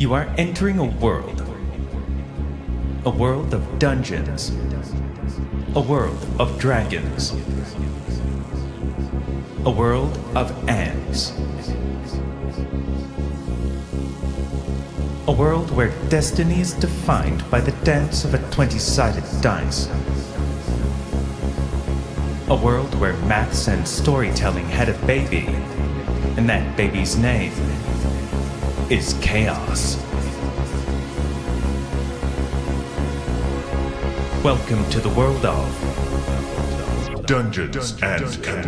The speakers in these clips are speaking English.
You are entering a world of dungeons, a world of dragons, a world of ants, a world where destiny is defined by the dance of a 20-sided dice, a world where maths and storytelling had a baby, and that baby's name is chaos. Welcome to the world of Dungeons and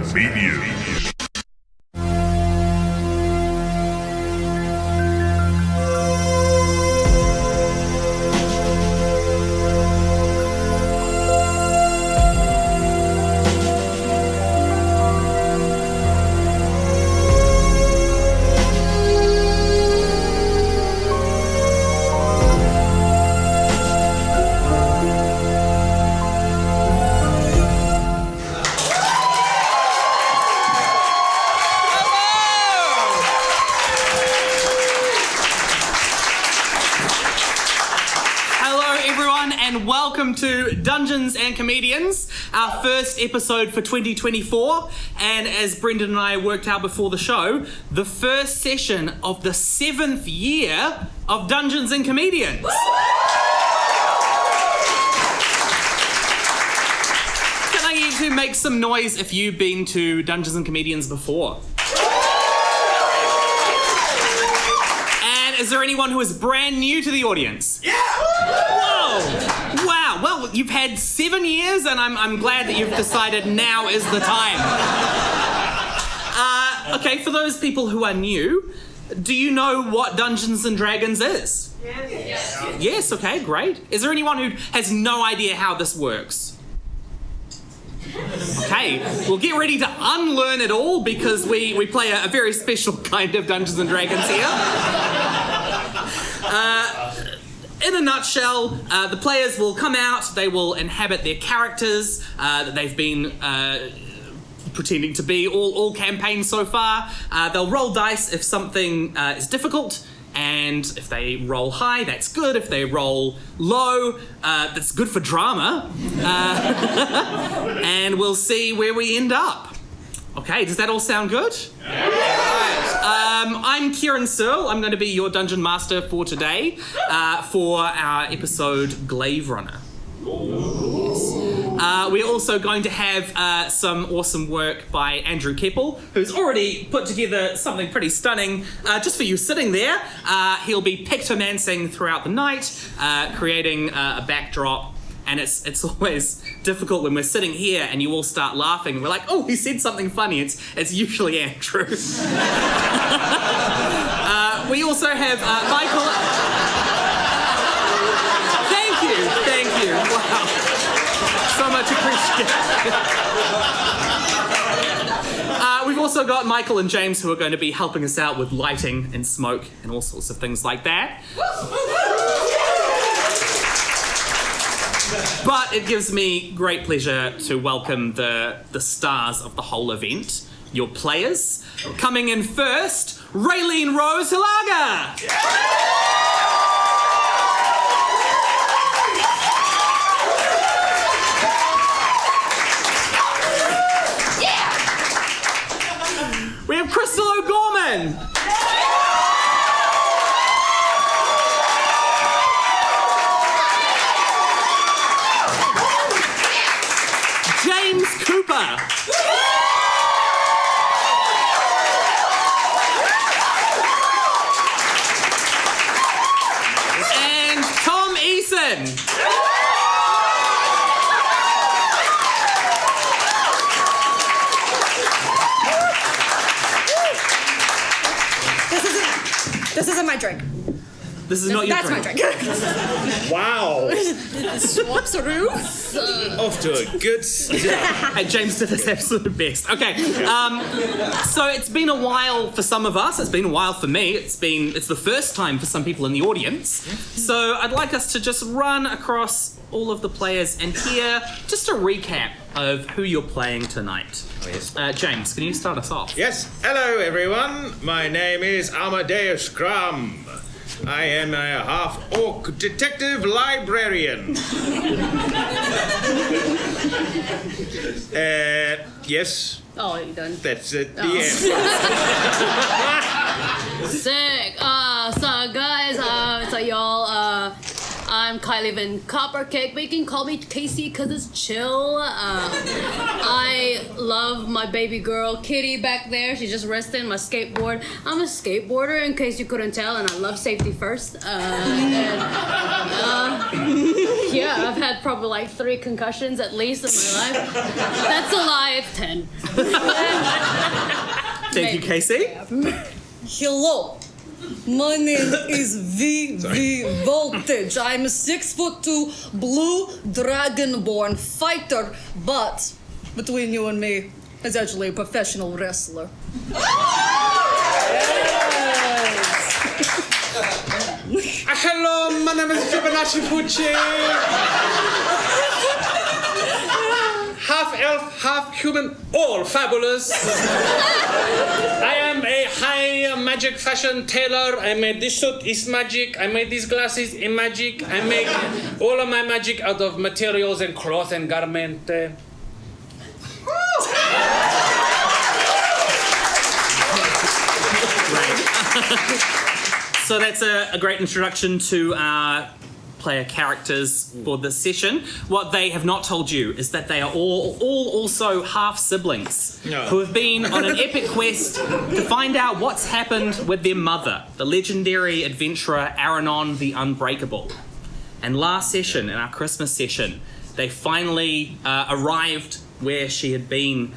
Comedians. Welcome to Dungeons and Comedians, our first episode for 2024, and as Brendan and I worked out before the show, the first session of the 7th year of Dungeons and Comedians. Can I get you to make some noise if you've been to Dungeons and Comedians before? And is there anyone who is brand new to the audience? Yeah! Whoa! Wow, well, you've had 7 years, and I'm glad that you've decided now is the time. Okay, for those people who are new, do you know what Dungeons and Dragons is? Yes. Yes, okay, great. Is there anyone who has no idea how this works? Okay, well, get ready to unlearn it all because we play a very special kind of Dungeons and Dragons here. In a nutshell, the players will come out, they will inhabit their characters that they've been pretending to be all campaigns so far. They'll roll dice if something is difficult, and if they roll high, that's good. If they roll low, that's good for drama. And we'll see where we end up. Okay, does that all sound good? Yeah. Right. I'm Ciarán. I'm going to be your dungeon master for today, for our episode Glaive Runner. Yes. We're also going to have some awesome work by Andrew Kepple, who's already put together something pretty stunning just for you sitting there. He'll be Pictomancing throughout the night, creating a backdrop. And it's always difficult when we're sitting here and you all start laughing. We're like, oh, he said something funny. It's usually Andrew. We also have Michael. Thank you. Wow. So much appreciated. We've also got Michael and James who are going to be helping us out with lighting and smoke and all sorts of things like that. But it gives me great pleasure to welcome the stars of the whole event, your players. Coming in first, Reylene Rose Hilaga. Yeah. We have Krystal O'Gorman. Kupa. And Tom Eason. This isn't my drink. This is not your drink. That's my drink. Wow. Swaps a roof. Off to a good start. Hey, James did his absolute best. Okay, so it's been a while for some of us. It's been a while for me. It's the first time for some people in the audience. So I'd like us to just run across all of the players and hear just a recap of who you're playing tonight. Oh, yes. James, can you start us off? Yes. Hello, everyone. My name is Amadeus Crumb. I am a half-orc detective librarian. Yes, Oh, you done? that's it. The end. Sick. So guys, so y'all, I'm Glaive and Coppercake, but you can call me Casey because it's chill. I love my baby girl Kitty back there. She's just resting my skateboard. I'm a skateboarder, in case you couldn't tell, and I love safety first. Yeah, I've had probably like 3 concussions at least in my life. That's a lie. It's 10. Thank you, Casey. Hello, my name is VV Voltage. I'm a 6'2" blue dragonborn fighter, but between you and me, is actually a professional wrestler. Hello, my name is Fibonacci Pucci. Half elf, half human, all fabulous. I am a high magic fashion tailor. I made this suit is magic. I made these glasses in magic. I make all of my magic out of materials and cloth and garment. So that's a great introduction to our player characters for this session. What they have not told you is that they are all also half siblings who have been on an epic quest to find out what's happened with their mother, the legendary adventurer Aranon the Unbreakable. And last session, in our Christmas session, they finally arrived where she had been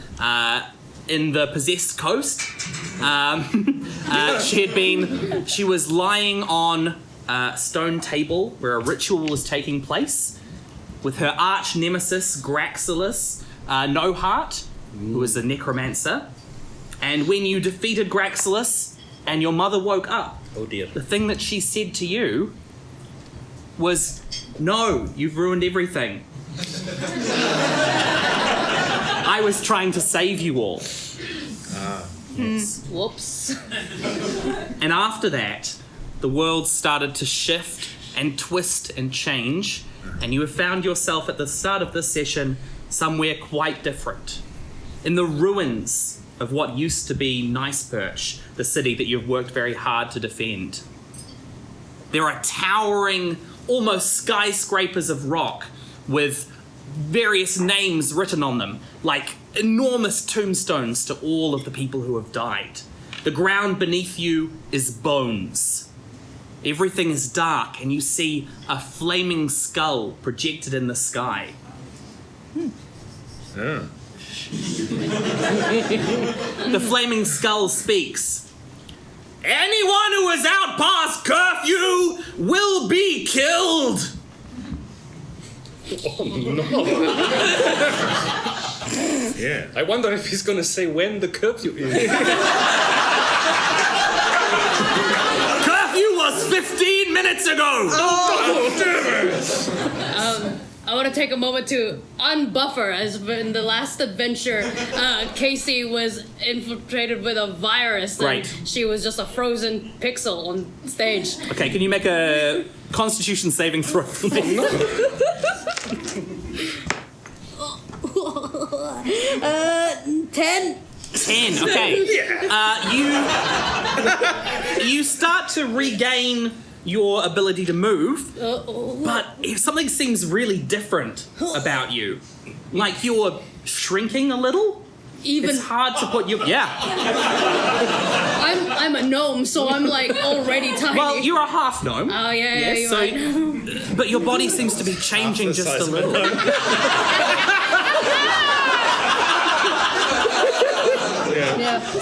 in the possessed coast. She was lying on a stone table where a ritual was taking place with her arch nemesis Graxilis No Heart, who was a necromancer. And when you defeated Graxilis and your mother woke up, Oh dear. the thing that she said to you was, "No, you've ruined everything. I was trying to save you all." Yes. Whoops. And after that, the world started to shift and twist and change, and you have found yourself at the start of this session somewhere quite different. In the ruins of what used to be Nice Perch, the city that you've worked very hard to defend. There are towering, almost skyscrapers of rock with various names written on them, like enormous tombstones to all of the people who have died. The ground beneath you is bones. Everything is dark, and you see a flaming skull projected in the sky. The flaming skull speaks. "Anyone who is out past curfew will be killed." Yeah. I wonder if he's gonna say when the curfew is. Curfew was 15 minutes ago! I want to take a moment to unbuffer, as in the last adventure, Casey was infiltrated with a virus. And Right. she was just a frozen pixel on stage. Okay, can you make a Constitution saving throw for me? 10. 10, okay. You start to regain your ability to move, but if something seems really different about you. Like you're shrinking a little. Even It's hard to put you. Yeah. I'm a gnome, so I'm like already tiny. Well, you're a half gnome. Oh yeah, you're so, right. but your body seems to be changing just a little.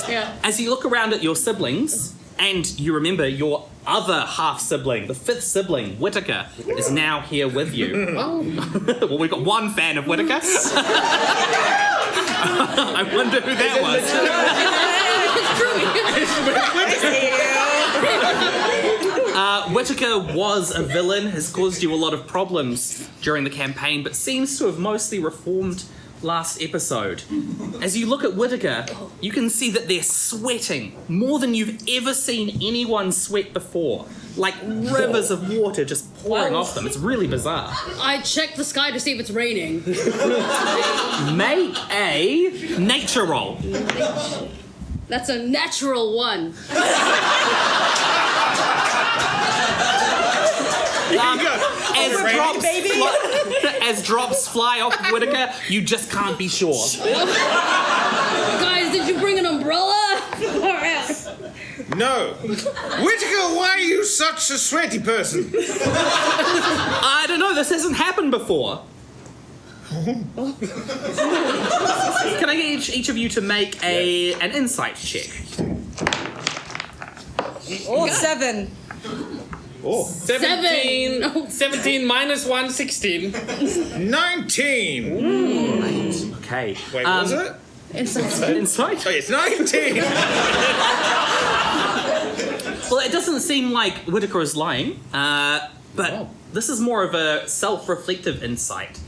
Yeah. As you look around at your siblings, and you remember your other half sibling, the 5th sibling, Whittaker, is now here with you. Oh. Well, we've got one fan of Whittaker. I wonder who that was. Whittaker was a villain, has caused you a lot of problems during the campaign, but seems to have mostly reformed last episode. As you look at Whittaker, you can see that they're sweating more than you've ever seen anyone sweat before. Like rivers of water just pouring off them. It's really bizarre. I checked the sky to see if it's raining. Make a nature roll. That's a natural one. As drops fly off of Whittaker, you just can't be sure. Guys, did you bring an umbrella? No. Whittaker, why are you such a sweaty person? I don't know, this hasn't happened before. Can I get each of you to make an insight check? Oh, 7. Oh. 17. 17 minus 1, 16. 19. Okay. Wait, what was it? Insight? Oh, it's 19. Well, it doesn't seem like Whittaker is lying, but this is more of a self-reflective insight.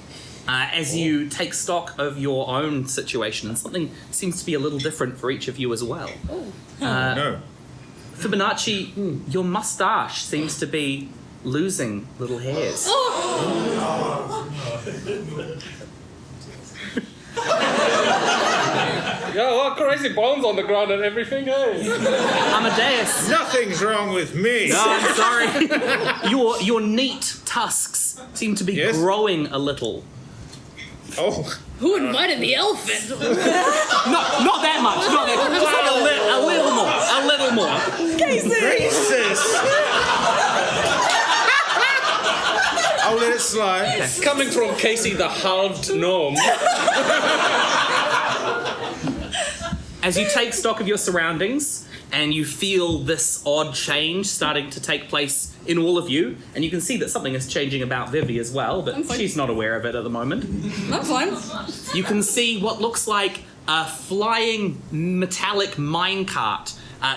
As you take stock of your own situation, and something seems to be a little different for each of you as well. No. Fibonacci, your mustache seems to be losing little hairs. Yeah, what crazy bones on the ground and everything, hey? Amadeus. Nothing's wrong with me. No, I'm sorry. your neat tusks seem to be growing a little. Oh. Who invited the elephant? Not that much. Not that much. Just like a little more. A little more. Racist. I'll let it slide. Coming from Casey, the halved gnome. As you take stock of your surroundings and you feel this odd change starting to take place in all of you, and you can see that something is changing about Vivi as well, but she's not aware of it at the moment. I'm fine. You can see what looks like a flying metallic minecart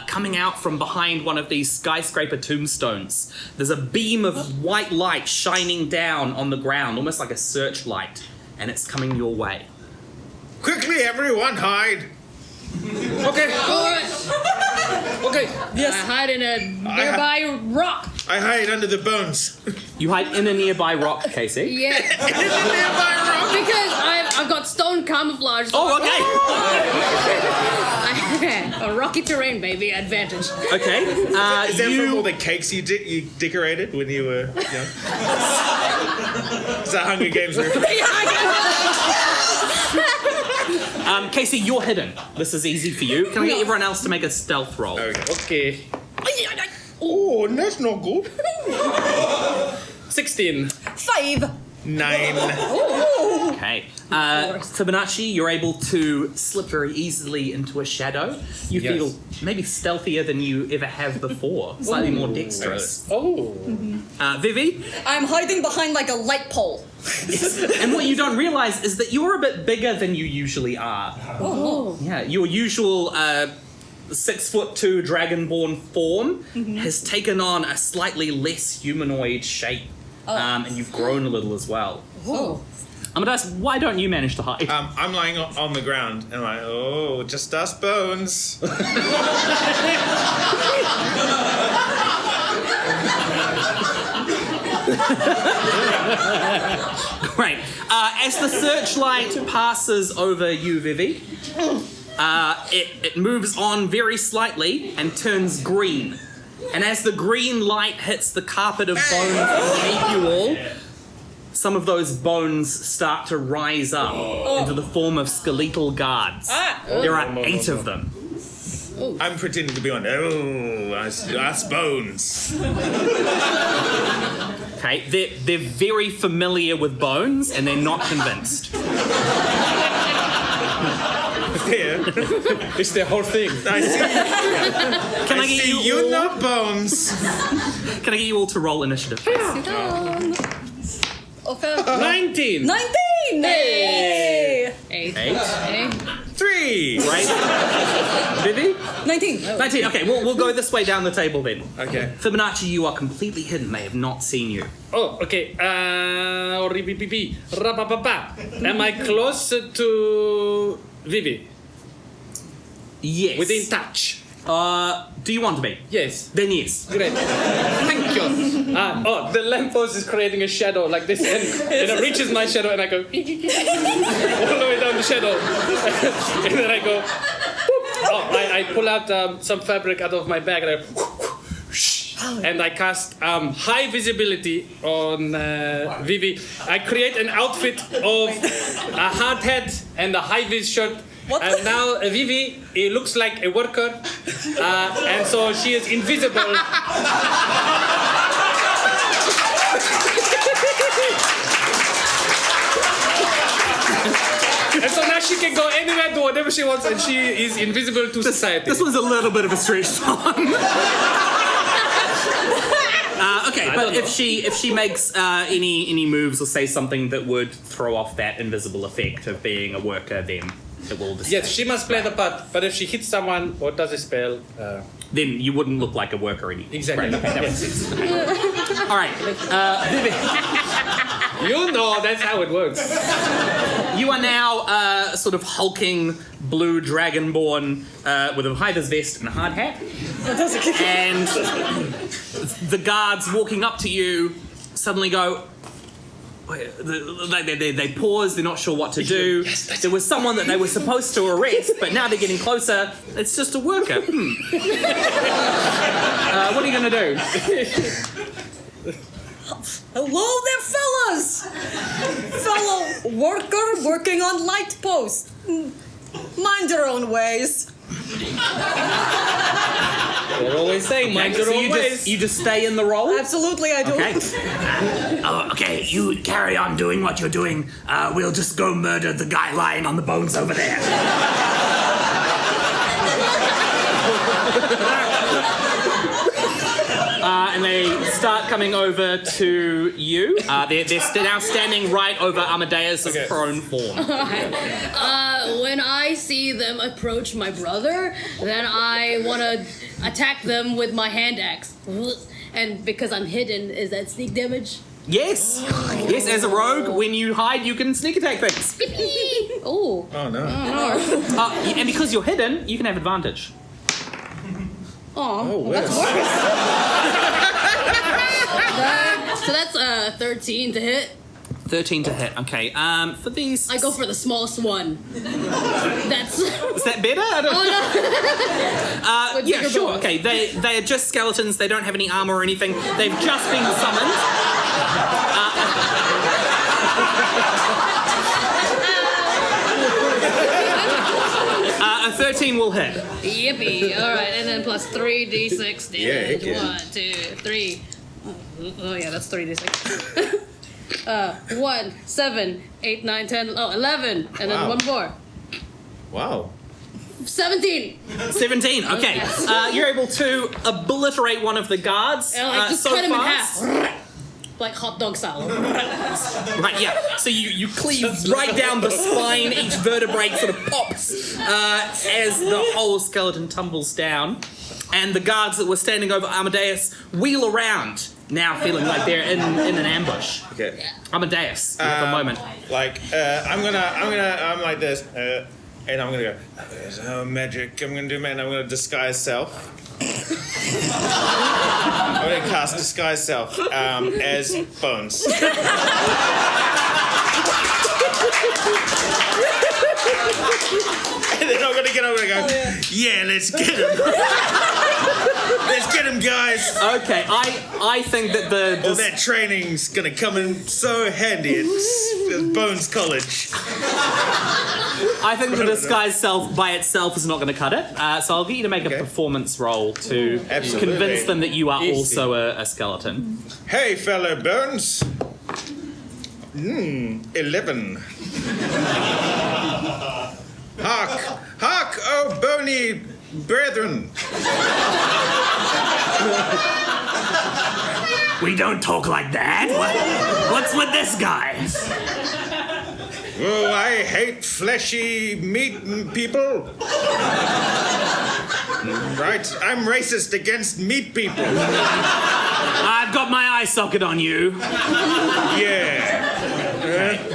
coming out from behind one of these skyscraper tombstones. There's a beam of white light shining down on the ground, almost like a searchlight, and it's coming your way. Quickly, everyone, hide. Okay. Okay. Yes. I hide in a nearby rock. I hide under the bones. You hide in a nearby rock, Casey. Yeah. In the nearby rock. Because I've got stone camouflage. So Oh, okay. a rocky terrain, baby. Advantage. Okay. Is that from all the cakes you decorated when you were young? Is that Hunger Games reference? Casey, you're hidden. This is easy for you. Can I get everyone else to make a stealth roll? Okay. Oh, that's not good. 16. 5. 9. Okay. Fibonacci, you're able to slip very easily into a shadow. You feel maybe stealthier than you ever have before. Slightly more dexterous. Oh. Vivi? I'm hiding behind like a light pole. And what you don't realize is that you're a bit bigger than you usually are. Oh. Yeah, your usual 6'2" dragonborn form has taken on a slightly less humanoid shape. And you've grown a little as well. Oh. Amadeus, why don't you manage to hide? I'm lying on the ground and I'm like, oh, just us bones. Great. As the searchlight passes over you, Vivi, it moves on very slightly and turns green. And as the green light hits the carpet of bones underneath you all, some of those bones start to rise up into the form of skeletal guards. There are 8 of them. I'm pretending to be on. Oh, us bones. Okay, they're very familiar with bones and they're not convinced. It's the whole thing. I see. Can I get you all? Not bones. Can I get you all to roll initiative? Okay. 19. 19! Hey! 8. 8. 3. Right? Vivi? 19. 19. Okay, we'll go this way down the table then. Okay. Fibonacci, you are completely hidden. They have not seen you. Oh, okay. Am I close to Vivi? Yes. Within touch? Do you want to be? Yes. Then yes. Great. Thank you. The lamppost is creating a shadow like this, and it reaches my shadow, and I go all the way down the shadow, and then I go. Boop. I pull out some fabric out of my bag, and I cast high visibility on Vivi. I create an outfit of a hard hat and a high vis shirt. And now Vivi, it looks like a worker, and so she is invisible. And so now she can go anywhere, do whatever she wants, and she is invisible to society. This was a little bit of a stretch time. Okay, but if she makes any moves or say something that would throw off that invisible effect of being a worker, then it will disappear. Yes, she must play the part, but if she hits someone or does a spell... then you wouldn't look like a worker anymore. Exactly. Right, okay, that makes sense. Okay. All right, Vivi. You know, that's how it works. You are now sort of hulking blue dragonborn with a high-vis vest and a hard hat. And the guards walking up to you suddenly go... They pause, they're not sure what to do. There was someone that they were supposed to arrest, but now they're getting closer. It's just a worker. What are you going to do? Hello there, fellas! Fellow worker working on light post. Mind your own ways. They're always saying, mind your So own ways. you just stay in the role? Absolutely, I do. Okay. Okay, you carry on doing what you're doing. We'll just go murder the guy lying on the bones over there. And they start coming over to you. They're now standing right over Amadeus' prone form. When I see them approach my brother, then I want to attack them with my hand axe. And because I'm hidden, is that sneak damage? Yes. Yes, as a rogue, when you hide, you can sneak attack things. Oh. Oh no. And because you're hidden, you can have advantage. Oh, that's worse. So that's 13 to hit. 13 to hit. Okay. For these, I go for the smallest one. That's. is that better? I don't With yeah, bigger sure. bones. Okay, they are just skeletons. They don't have any armor or anything. They've just been summoned. A 13 will hit. Yippee! All right, and then plus 3d6 damage. Yeah. 1, 2, 3. Oh yeah, that's 3d6. 1, 7, 8, 9, 10, 11, and then one more. Wow. 17. 17. Okay. You're able to obliterate one of the guards. And like just so cut him fast. in half. Like hot dog style. Right, yeah. So you cleave right down the spine, each vertebrae sort of pops as the whole skeleton tumbles down. And the guards that were standing over Amadeus wheel around, now feeling like they're in an ambush. Okay. Amadeus, you have a moment. I'm like this, and I'm gonna go, oh, magic, I'm gonna do man, I'm gonna disguise self. I'm gonna cast disguise self as Bones. And then I'm gonna go, yeah, let's get him. Let's get him, guys. Okay, I think that All that training's gonna come in so handy at Bones College. I think the disguise self by itself is not going to cut it. So I'll get you to make a performance roll to convince them that you are also a skeleton. Hey, fellow Bones. 11. Hark, oh bony brethren. We don't talk like that. What's with this guy? Oh, I hate fleshy meat people. Right, I'm racist against meat people. I've got my eye socket on you. Yeah.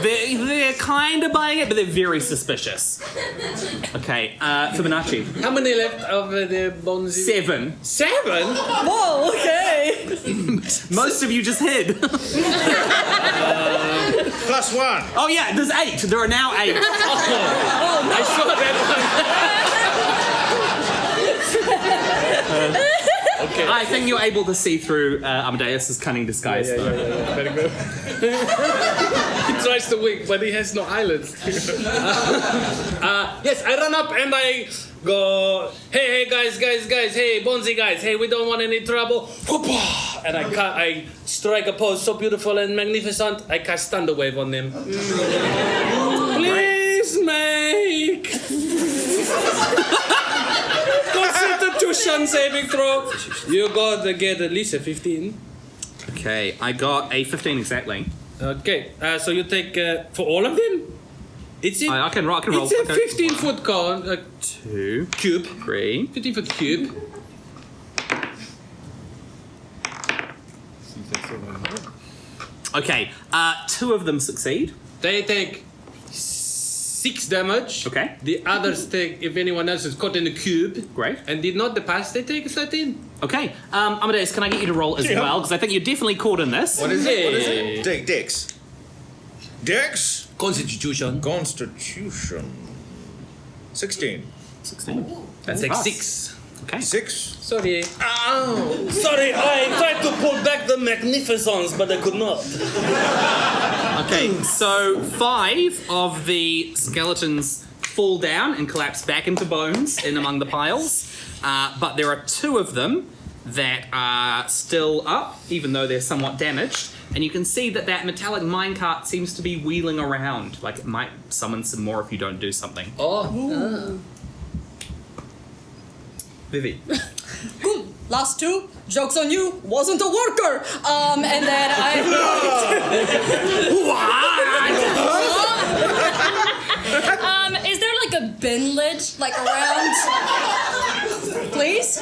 They're kind of buying it, but they're very suspicious. Okay, Fibonacci. How many left of the bones? 7. 7? Whoa, okay. Most of you just hid. +1. Oh yeah, there's 8. There are now 8. I saw that one. Okay. I think you're able to see through Amadeus's cunning disguise, though. Yeah. Very good. He tries to wink, but he has no eyelids. Yes, I run up and I go, hey, guys, hey, Bonzi guys, hey, we don't want any trouble. Kupa! And I strike a pose so beautiful and magnificent, I cast Thunder Wave on them. Please make Constitution saving throw. You gotta get at least a 15. Okay, I got a 15 exactly. Okay, so you take for all of them. It's a, I can roll. It's a Okay. 15-foot cone, 2, cube, 3. 15-foot cube. Okay, 2 of them succeed. They take 6 damage. Okay. The others take, if anyone else is caught in the cube. Great. And did not pass, they take 13. Okay, Amadeus, can I get you to roll as well? Because I think you're definitely caught in this. What is it? Dex. Dex? Constitution. Constitution. 16. 16. That's Take pass. 6. Okay. 6. Sorry. Oh, sorry, I tried to pull back the magnificence, but I could not. Okay, so 5 of the skeletons fall down and collapse back into bones in among the piles. But there are 2 of them that are still up, even though they're somewhat damaged. And you can see that metallic minecart seems to be wheeling around. Like it might summon some more if you don't do something. Oh. Vivi. Good. Last 2. Joke's on you. Wasn't a worker. And then I. Is there like a bin lid like around? Please.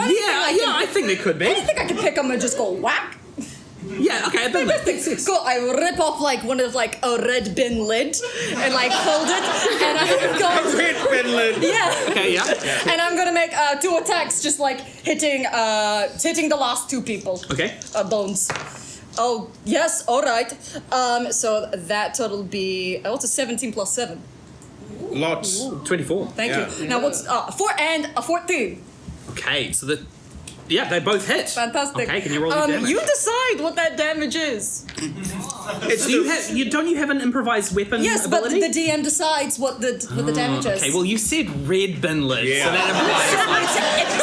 I think they could be. I think I could pick them and just go whack. Yeah, okay, I think Cool. I rip off like one of like a red bin lid and like hold it, and I'm going. Red bin lid. Yeah. Okay, yeah. And I'm gonna make 2 attacks, just like hitting the last 2 people. Okay. Bones. Oh yes. All right. So that total be what's a 17 plus 7? Lots. 24. Thank Yeah. you. Now what's 4 and a 14? Okay, so they both hit. Fantastic. Okay, can you roll the damage? You decide what that damage is. Don't you have an improvised weapon Yes, ability? but the DM decides what the damage is. Okay, well you said red bin lid, Yeah. so that implies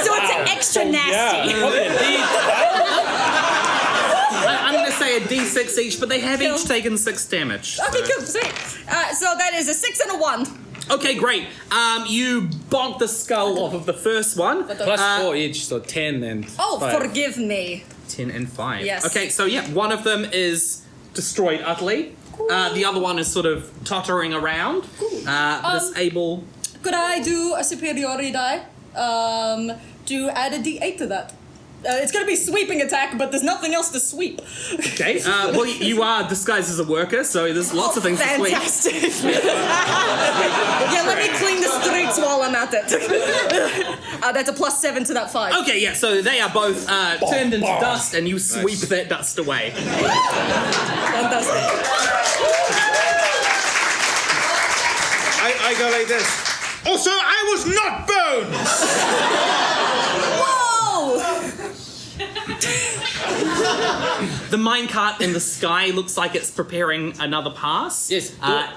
So it's extra nasty. I'm going to say a d6 each, but they have each taken 6 damage. Okay, cool. Sweet. So that is a 6 and a 1. Okay, great. You bonk the skull off of the first one. Plus 4 each, so 10 and Oh, 5. forgive me. 10 and 5. Yes. Okay, so yeah, one of them is destroyed utterly. The other one is sort of tottering around. But is able... Could I do a superiority die? To add a d8 to that? It's gonna be sweeping attack, but there's nothing else to sweep. Okay, well, you are disguised as a worker, so there's lots of things to sweep. Fantastic. Yeah, let me clean the streets while I'm at it. That's a plus 7 to that 5. Okay, yeah, so they are both turned into dust, and you sweep that dust away. Fantastic. I go like this. Also, I was not bones! Whoa! The minecart in the sky looks like it's preparing another pass. Yes.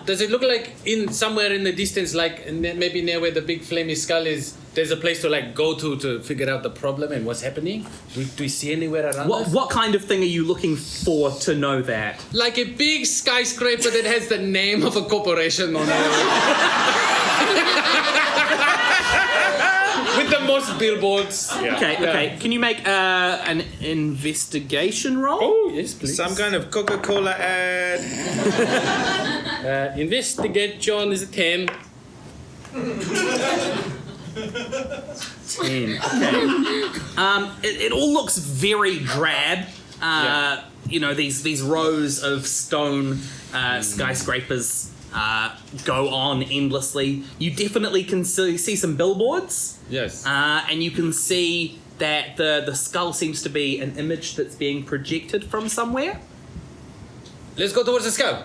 Does it look like in somewhere in the distance, like maybe near where the big flamey skull is, there's a place to like go to figure out the problem and what's happening? Do we see anywhere around us? What kind of thing are you looking for to know that? Like a big skyscraper that has the name of a corporation on it. With with the most billboards. Okay. Can you make an investigation roll? Oh, yes, please. Some kind of Coca-Cola ad. Investigation is a 10. 10. Okay. It all looks very drab. You know, these rows of stone skyscrapers go on endlessly. You definitely can see some billboards. Yes. And you can see that the skull seems to be an image that's being projected from somewhere. Let's go towards the skull.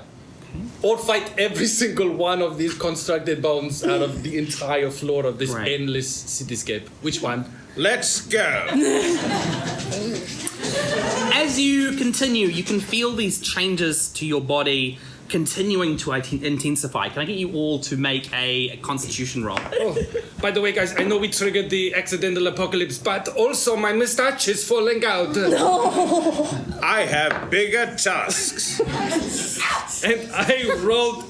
Or fight every single one of these constructed bones out of the entire floor of this Right. endless cityscape. Which one? Let's go. As you continue, you can feel these changes to your body continuing to intensify. Can I get you all to make a constitution roll? Oh, by the way, guys, I know we triggered the accidental apocalypse, but also my mustache is falling out. I have bigger tusks. And I rolled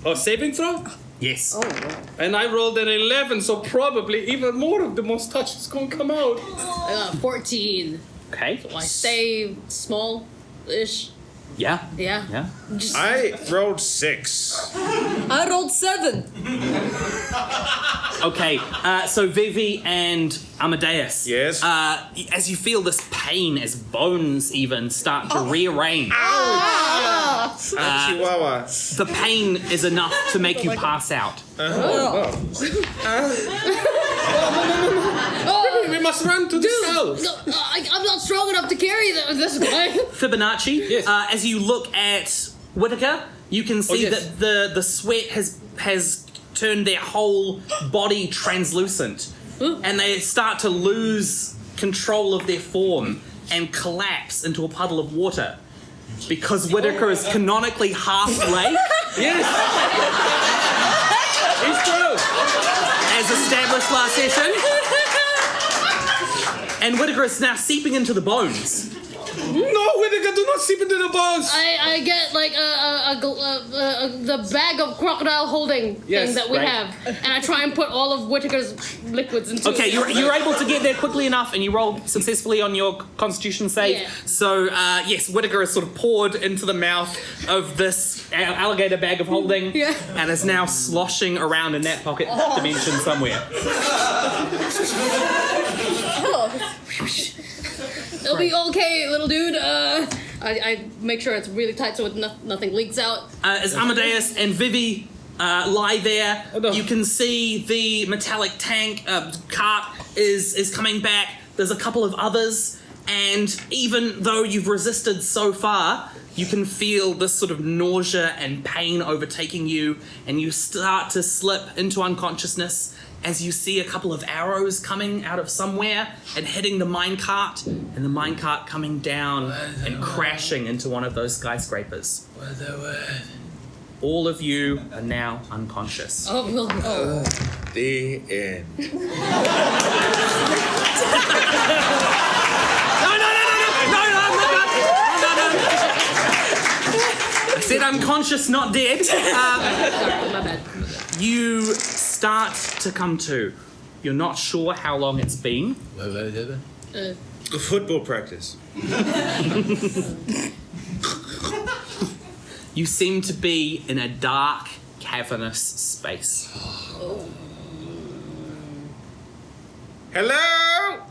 a saving throw? Yes. And I rolled an 11, so probably even more of the mustache is going to come out. I got 14. Okay. I stay small-ish. Yeah. Yeah. Just, I rolled 6. I rolled 7. Okay. So Vivi and Amadeus. Yes? As you feel this pain, as bones even start to rearrange, Chihuahua. the pain is enough to make you pass out. We must run to the skull. no, I'm not strong enough to carry this guy. Fibonacci, Yes. as you look at Whitaker, you can see yes. that the sweat has turned their whole body translucent, and they start to lose control of their form and collapse into a puddle of water because Whitaker is canonically half lake, Yes. It's true. as established last session, and Whitaker is now seeping into the bones. No, Whittaker, do not seep into the bones. I get like the bag of crocodile holding Yes, thing that we right. have, and I try and put all of Whittaker's liquids into Okay, it. you're able to get there quickly enough, and you roll successfully on your Constitution save. Yeah. So yes, Whittaker is sort of poured into the mouth of this alligator bag of holding, Yeah. and is now sloshing around in that pocket dimension somewhere. It'll be okay, little dude. I make sure it's really tight so nothing leaks out. As Amadeus and Vivi lie there, no. you can see the metallic tank cart is coming back. There's a couple of others, and even though you've resisted so far, you can feel this sort of nausea and pain overtaking you, and you start to slip into unconsciousness as you see a couple of arrows coming out of somewhere and hitting the minecart, and the minecart coming down and crashing into one of those skyscrapers. All of you are now unconscious. Oh, The end. I said unconscious, not dead. my bad. You start to come to. You're not sure how long it's been. Football practice. You seem to be in a dark, cavernous space. Hello?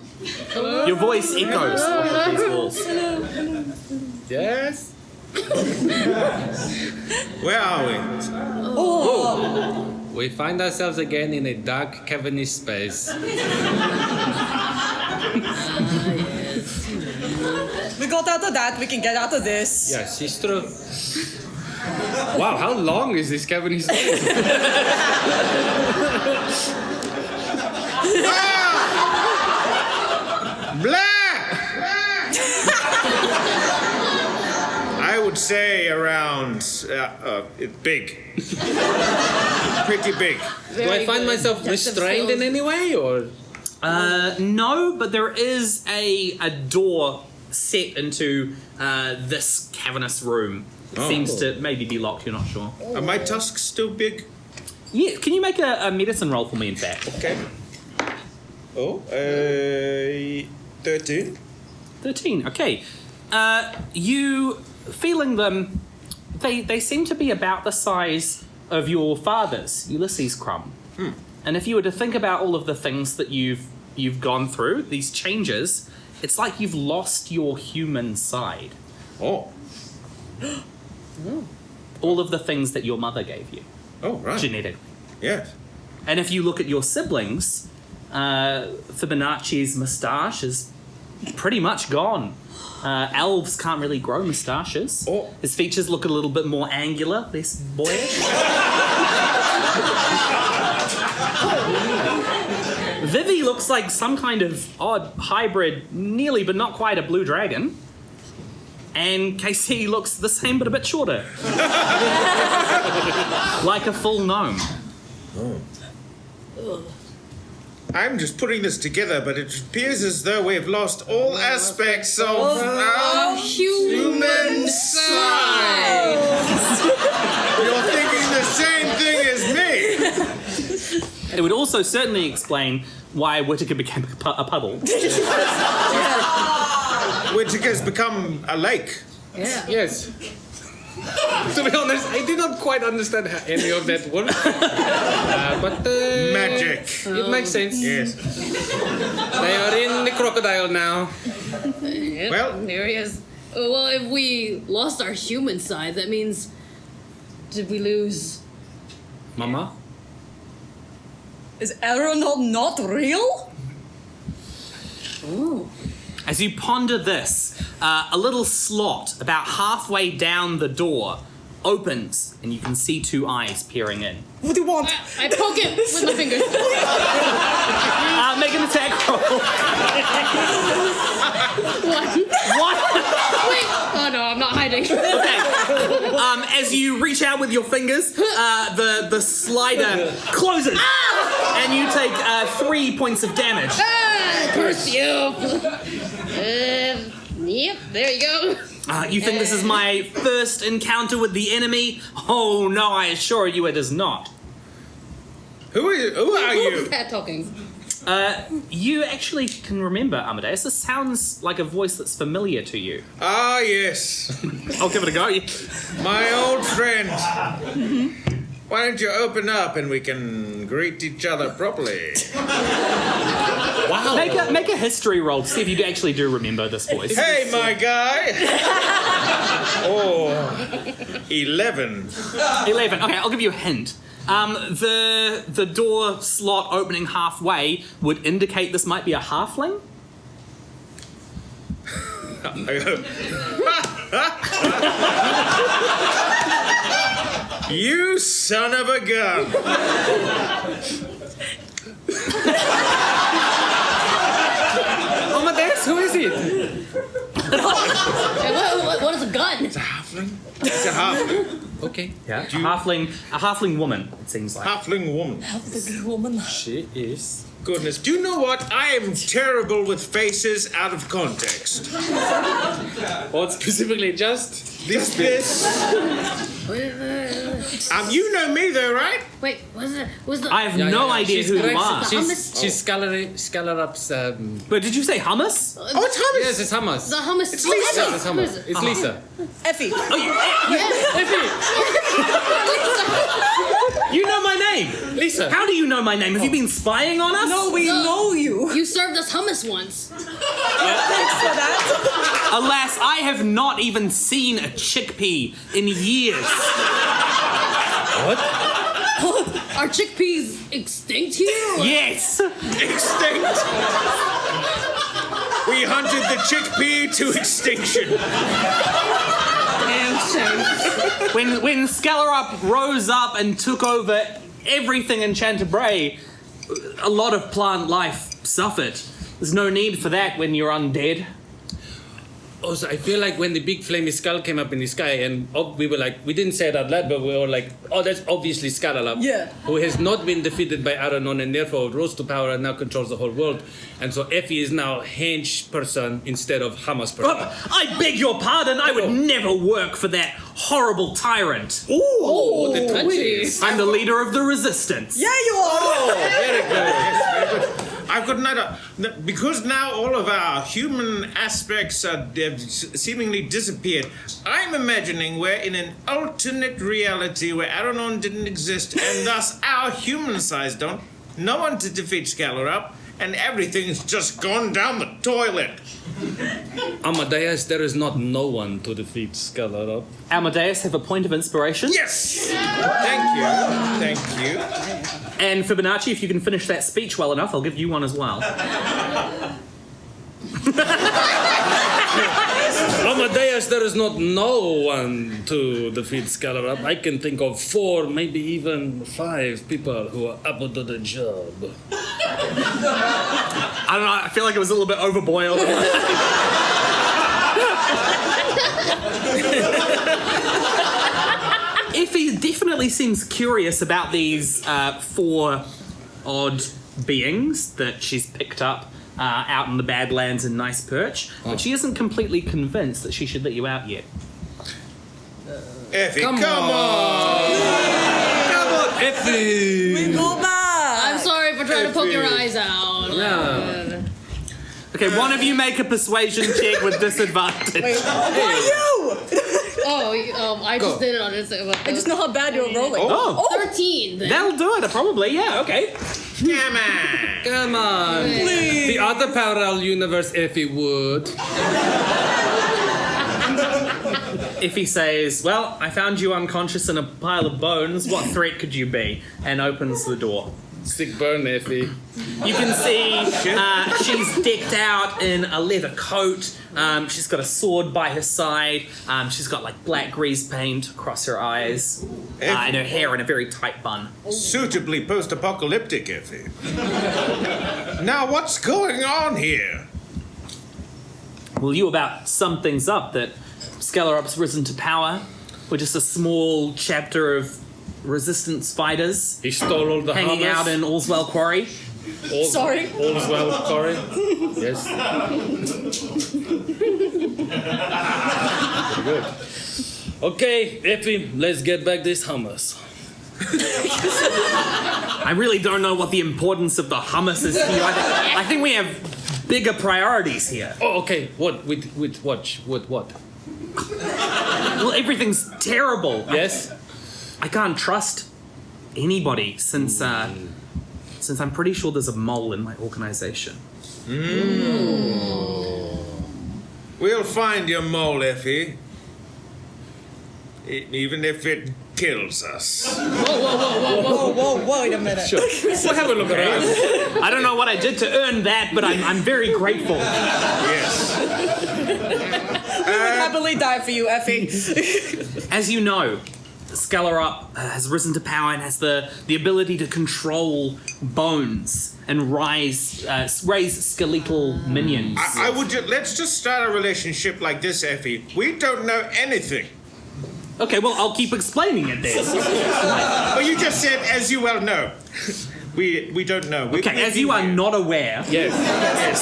Your voice echoes off of these walls. Yes. Where are we? We find ourselves again in a dark, cavernous space. We got out of that, we can get out of this. Yes, it's true. Wow, how long is this cavernous space? I would say around big. Pretty big. Do I find myself restrained in any way, or? No, but there is a door set into this cavernous room. It seems to maybe be locked, you're not sure. Are my tusks still big? Yeah, can you make a medicine roll for me, in fact? Okay. Oh, 13. 13, okay. You feeling them, they seem to be about the size of your father's, Ulysses Crumb. And if you were to think about all of the things that you've gone through, these changes, it's like you've lost your human side. Oh. All of the things that your mother gave you, Oh, right. genetically. Yes. And if you look at your siblings, Fibonacci's moustache is pretty much gone. Elves can't really grow moustaches. Oh. His features look a little bit more angular, less boyish. Vivi looks like some kind of odd hybrid, nearly but not quite a blue dragon. And KC looks the same but a bit shorter. Like a full gnome. I'm just putting this together, but it appears as though we have lost all aspects of our human side. You're thinking the same thing as me. It would also certainly explain why Whittaker became a puddle. Whittaker's become a lake. Yeah. Yes. To be honest, I did not quite understand how any of that worked. But Magic. it makes sense. Yes. They are in the crocodile now. Yep, Well- there he is. Well, if we lost our human side, that means did we lose? Mama? Is Aeronaut not real? Ooh. As you ponder this, a little slot about halfway down the door opens, and you can see two eyes peering in. What do you want? I poke it with my fingers. Make an attack roll. What? Wait. Oh no, I'm not hiding. Okay. As you reach out with your fingers, the slider closes, and you take 3 points of damage. Curse you. Yep, there you go. You think this is my first encounter with the enemy? Oh no, I assure you it is not. Who are you? Who's that talking? You actually can remember Amadeus. This sounds like a voice that's familiar to you. Ah, yes. I'll give it a go. My old friend. Why don't you open up and we can greet each other properly? Wow. Make a history roll to see if you actually do remember this voice. Hey, my guy. Oh, 11. 11. Okay, I'll give you a hint. The door slot opening halfway would indicate this might be a halfling. You son of a gun. Amadeus, who is it? What is a gun? It's a halfling. It's a halfling. Okay. Yeah. A halfling woman, it seems like. Halfling woman. The woman. She is. Goodness, do you know what? I am terrible with faces out of context. What specifically just? This. You know me though, right? Wait, what's the? I have no idea She's who you correct. are. She's Scallerup's. But did you say hummus? Oh, it's hummus. Yes, it's Hummus. The hummus. It's Lisa. Yes, it's Hummus. It's Lisa. Effie. You know my name. Lisa. How do you know my name? Have you been spying on us? No, we know you. You served us hummus once. Thanks for that. Alas, I have not even seen a chickpea in years. What? Are chickpeas extinct here? or- Yes. Extinct. We hunted the chickpea to extinction. Damn shame. When Scallerup rose up and took over everything in Chantabray, a lot of plant life suffered. There's no need for that when you're undead. Also, I feel like when the big flaming skull came up in the sky, and we were like, we didn't say it out loud, but we were like, oh, that's obviously Scallerup. Yeah. Who has not been defeated by Aranon and therefore rose to power and now controls the whole world. And so Effie is now hench person instead of Hamas person. I beg your pardon, I would never work for that horrible tyrant. Oh, the touchies. I'm the leader of the resistance. Yeah, you are. Oh, very good. Yes, very good. I've got another. Because now all of our human aspects are seemingly disappeared, I'm imagining we're in an alternate reality where Aranon didn't exist, and thus our human size don't. No one to defeat Scalar, and everything's just gone down the toilet. Amadeus, there is not no one to defeat Scalar. Amadeus, have a point of inspiration. Yes! Thank you. Thank you. And Fibonacci, if you can finish that speech well enough, I'll give you one as well. Amadeus, there is not no one to defeat Scalar. I can think of 4, maybe even 5 people who are up to the job. I don't know, I feel like it was a little bit overboiled. Effie definitely seems curious about these 4 odd beings that she's picked up out in the Badlands in Nice Perch, but she isn't completely convinced that she should let you out yet. Effie, Come come on! Come on, Effie! We go back. I'm sorry for trying to poke your eyes out. Yeah. Okay, one of you make a persuasion check with disadvantage. Wait, why you? I just did it on this. I just know how bad you're rolling. Oh, 13 then. that'll do it, probably, yeah, okay. Come on! Come on. Please. The other parallel universe, Effie would. Effie says, well, I found you unconscious in a pile of bones. What threat could you be? And opens the door. Sick burn, Effie. You can see she's decked out in a leather coat. She's got a sword by her side. She's got like black grease paint across her eyes. And her hair in a very tight bun. Suitably post-apocalyptic, Effie. Now, what's going on here? Well, you about sum things up that Scalarup's risen to power. We're just a small chapter of resistance fighters He stole all the hanging hummus. out in Allswell Quarry. Sorry. All's well, Corey. Yes. Very good. Okay, Effie, let's get back this hummus. I really don't know what the importance of the hummus is to you. I think we have bigger priorities here. Oh, okay. What? With what? With what? Well, everything's terrible. Yes? I can't trust anybody since I'm pretty sure there's a mole in my organization. We'll find your mole, Effie. Even if it kills us. Whoa, wait a minute. Sure. We'll have a look around. I don't know what I did to earn that, but I'm very grateful. Yes. We would happily die for you, Effie. As you know, Scalar has risen to power and has the ability to control bones and raise skeletal minions. I would let's just start a relationship like this, Effie. We don't know anything. Okay, well, I'll keep explaining it then. Well, you just said, as you well know. We don't know. Okay, as you are not aware, Yes.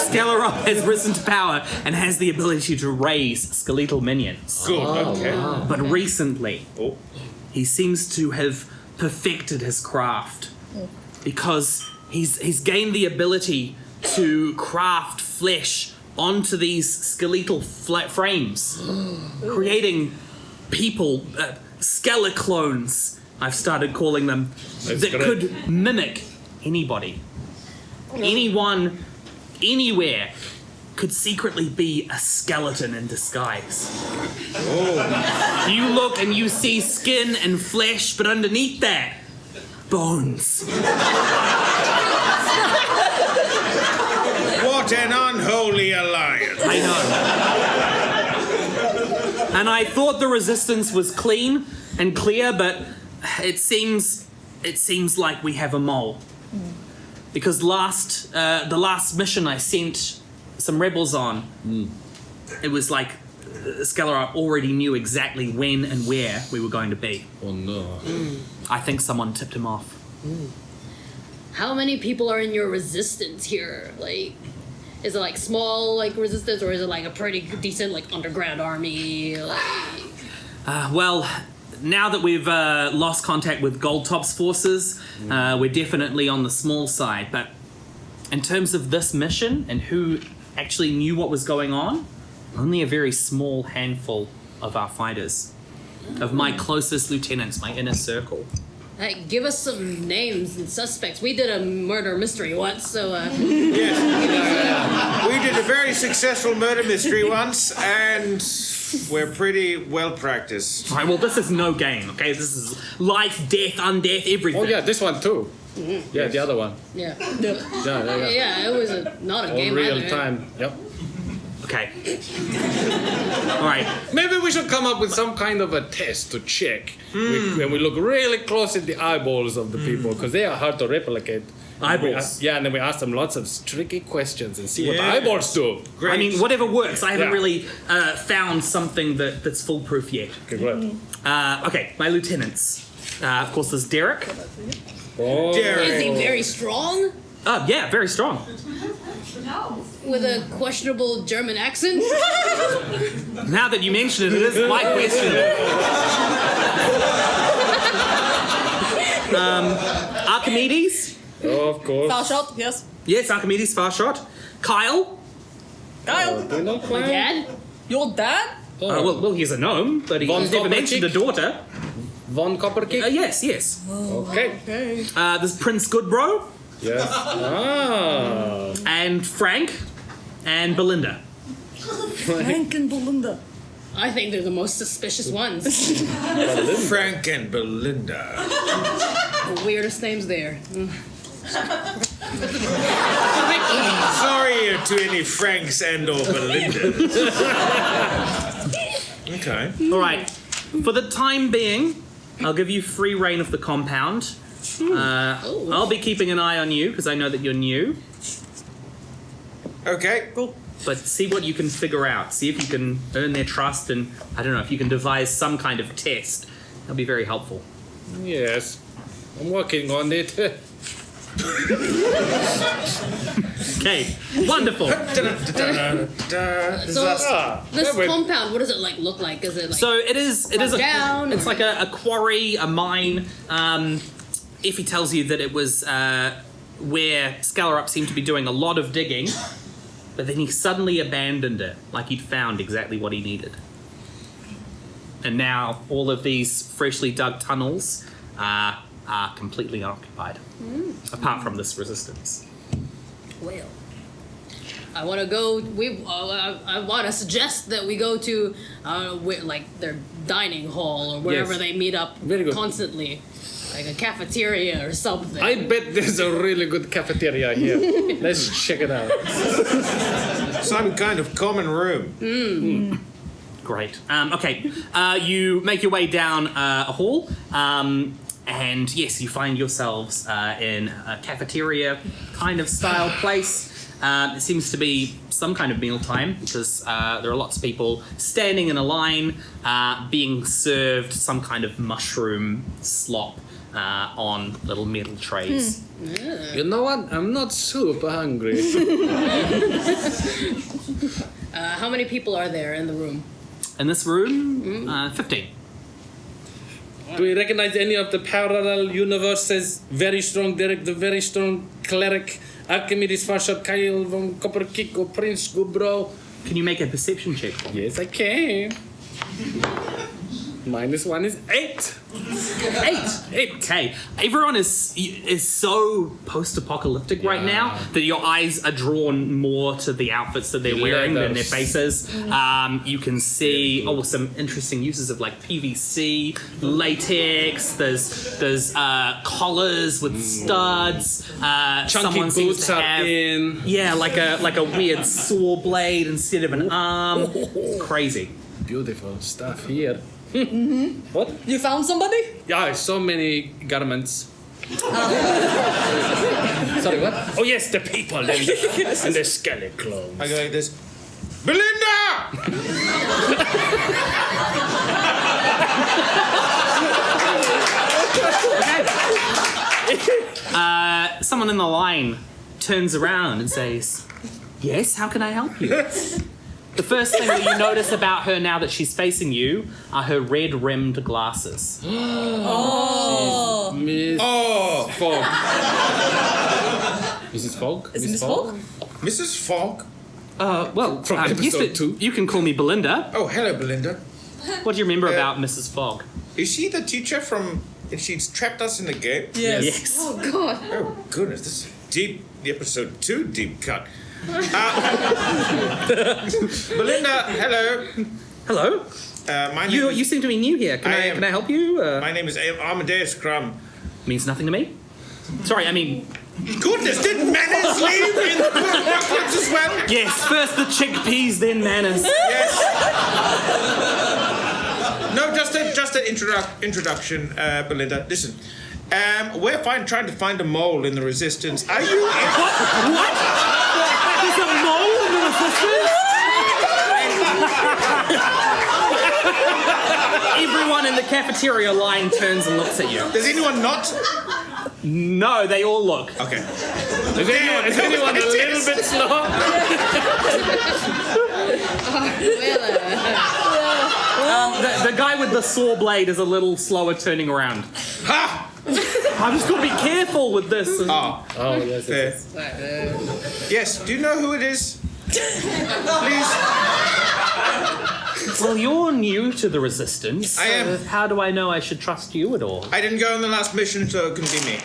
Scalar has risen to power and has the ability to raise skeletal minions. Good, okay. But recently, Oh. he seems to have perfected his craft because he's gained the ability to craft flesh onto these skeletal frames, creating people, skeleclones, I've started calling them, That's that correct. could mimic anybody. Anyone, anywhere, could secretly be a skeleton in disguise. You look and you see skin and flesh, but underneath that, bones. What an unholy alliance. I know. And I thought the resistance was clean and clear, but it seems like we have a mole. Because the last mission I sent some rebels on, it was like Scalar already knew exactly when and where we were going to be. Oh no. I think someone tipped him off. How many people are in your resistance here? Like, is it like small like resistance, or is it like a pretty decent like underground army? Like, Well, now that we've lost contact with Goldtop's forces, we're definitely on the small side, but in terms of this mission and who actually knew what was going on, only a very small handful of our fighters, of my closest lieutenants, my inner circle. Hey, give us some names and suspects. We did a murder mystery once, so Yes. We did a very successful murder mystery once, and we're pretty well practiced. All right, well, this is no game, okay? This is life, death, undeath, everything. Oh yeah, this one too. Yeah, the other one. yeah. Yeah. It was not a All game real either. time. Yep. Okay. All right. Maybe we should come up with some kind of a test to check when we look really close at the eyeballs of the people, because they are hard to replicate. Eyeballs. And then we ask them lots of tricky questions and see what the Yes. eyeballs do. I mean, whatever works. I haven't Yeah. really found something that's foolproof yet. Okay, great. Okay, my lieutenants. Of course, there's Derek. Oh, Is he very strong? Yeah, very strong. With a questionable German accent? Now that you mention it, it is my question. Archimedes? of course. Foul shot, yes. Yes, Archimedes, far shot. Kyle? Kyle, Do you know My Klein? dad? your dad? Well, he's a gnome, but Von he's never mentioned a Copperkick? daughter. Von Copperkick? Yes. Okay. Okay. There's Prince Goodbro, Yes. Ah. and Frank, and Belinda. Frank and Belinda. I think they're the most suspicious ones. Frank and Belinda. The weirdest names there. Sorry to any Franks and or Belindas. Okay. All right. For the time being, I'll give you free reign of the compound. I'll be keeping an eye on you because I know that you're new. Okay. Cool. But see what you can figure out. See if you can earn their trust, and I don't know if you can devise some kind of test. That'll be very helpful. Yes. I'm working on it. Okay, wonderful. This compound, what does it like look like? Is it like So it is down, it's or- like a quarry, a mine. If he tells you that it was where Scalarup seemed to be doing a lot of digging, but then he suddenly abandoned it, like he'd found exactly what he needed. And now all of these freshly dug tunnels are completely occupied, apart from this resistance. well? I want to go. I want to suggest that we go to, where, like their dining hall or wherever Yes. they meet up Very good. constantly, like a cafeteria or something. I bet there's a really good cafeteria here. Let's check it out. Some kind of common room. Great. Okay, you make your way down a hall, and yes, you find yourselves in a cafeteria kind of style place. It seems to be some kind of mealtime because there are lots of people standing in a line being served some kind of mushroom slop on little metal trays. You know what? I'm not super hungry. How many people are there in the room? In this room, 15. Do we recognize any of the parallel universes? Very strong Derek, the very strong cleric, Archimedes, Farshad, Kyle, Von Copperkick, or Prince Gubro. Can you make a perception check for me? Yes, I can. -1 is 8. 8. Okay. Everyone is so post-apocalyptic right now that your eyes are drawn more to the outfits that they're wearing than their faces. You can see some interesting uses of like PVC, latex. There's collars with studs. Chunky Someone seems boots to are have, in. yeah, like a weird saw blade instead of an arm. It's crazy. Beautiful stuff here. What? You found somebody? Yeah, so many garments. Sorry, what? Oh yes, the people and the skeleton clones. I go like this. Belinda! Someone in the line turns around and says, "Yes, how can I help you?" The first thing that you notice about her now that she's facing you are her red-rimmed glasses. Miss Oh! Fog. Mrs. Fogg? Is it Miss Fogg? Mrs. Fogg? From episode 2. You can call me Belinda. Oh, hello, Belinda. What do you remember about Mrs. Fogg? Is she the teacher from... She's trapped us in the game? Yes. Oh, God. Oh, goodness, this is deep. Episode 2 deep cut. Belinda, hello. Hello. My name is... You seem to be new here. Can I help you? My name is Amadeus Crumb. Means nothing to me. Sorry, I mean... Goodness, did manners leave in the booklets as well? Yes, first the chickpeas, then manners. Yes. No, just an introduction, Belinda. Listen, we're trying to find a mole in the Resistance. Are you... What? There's a mole in the Resistance? Everyone in the cafeteria line turns and looks at you. Does anyone not? No, they all look. Okay. Is anyone a little bit slow? The guy with the saw blade is a little slower turning around. Ha! I've just got to be careful with this. Oh, yes. fair. Yes, do you know who it is? Please. Well, you're new to the Resistance. I am. So how do I know I should trust you at all? I didn't go on the last mission, so it couldn't be me.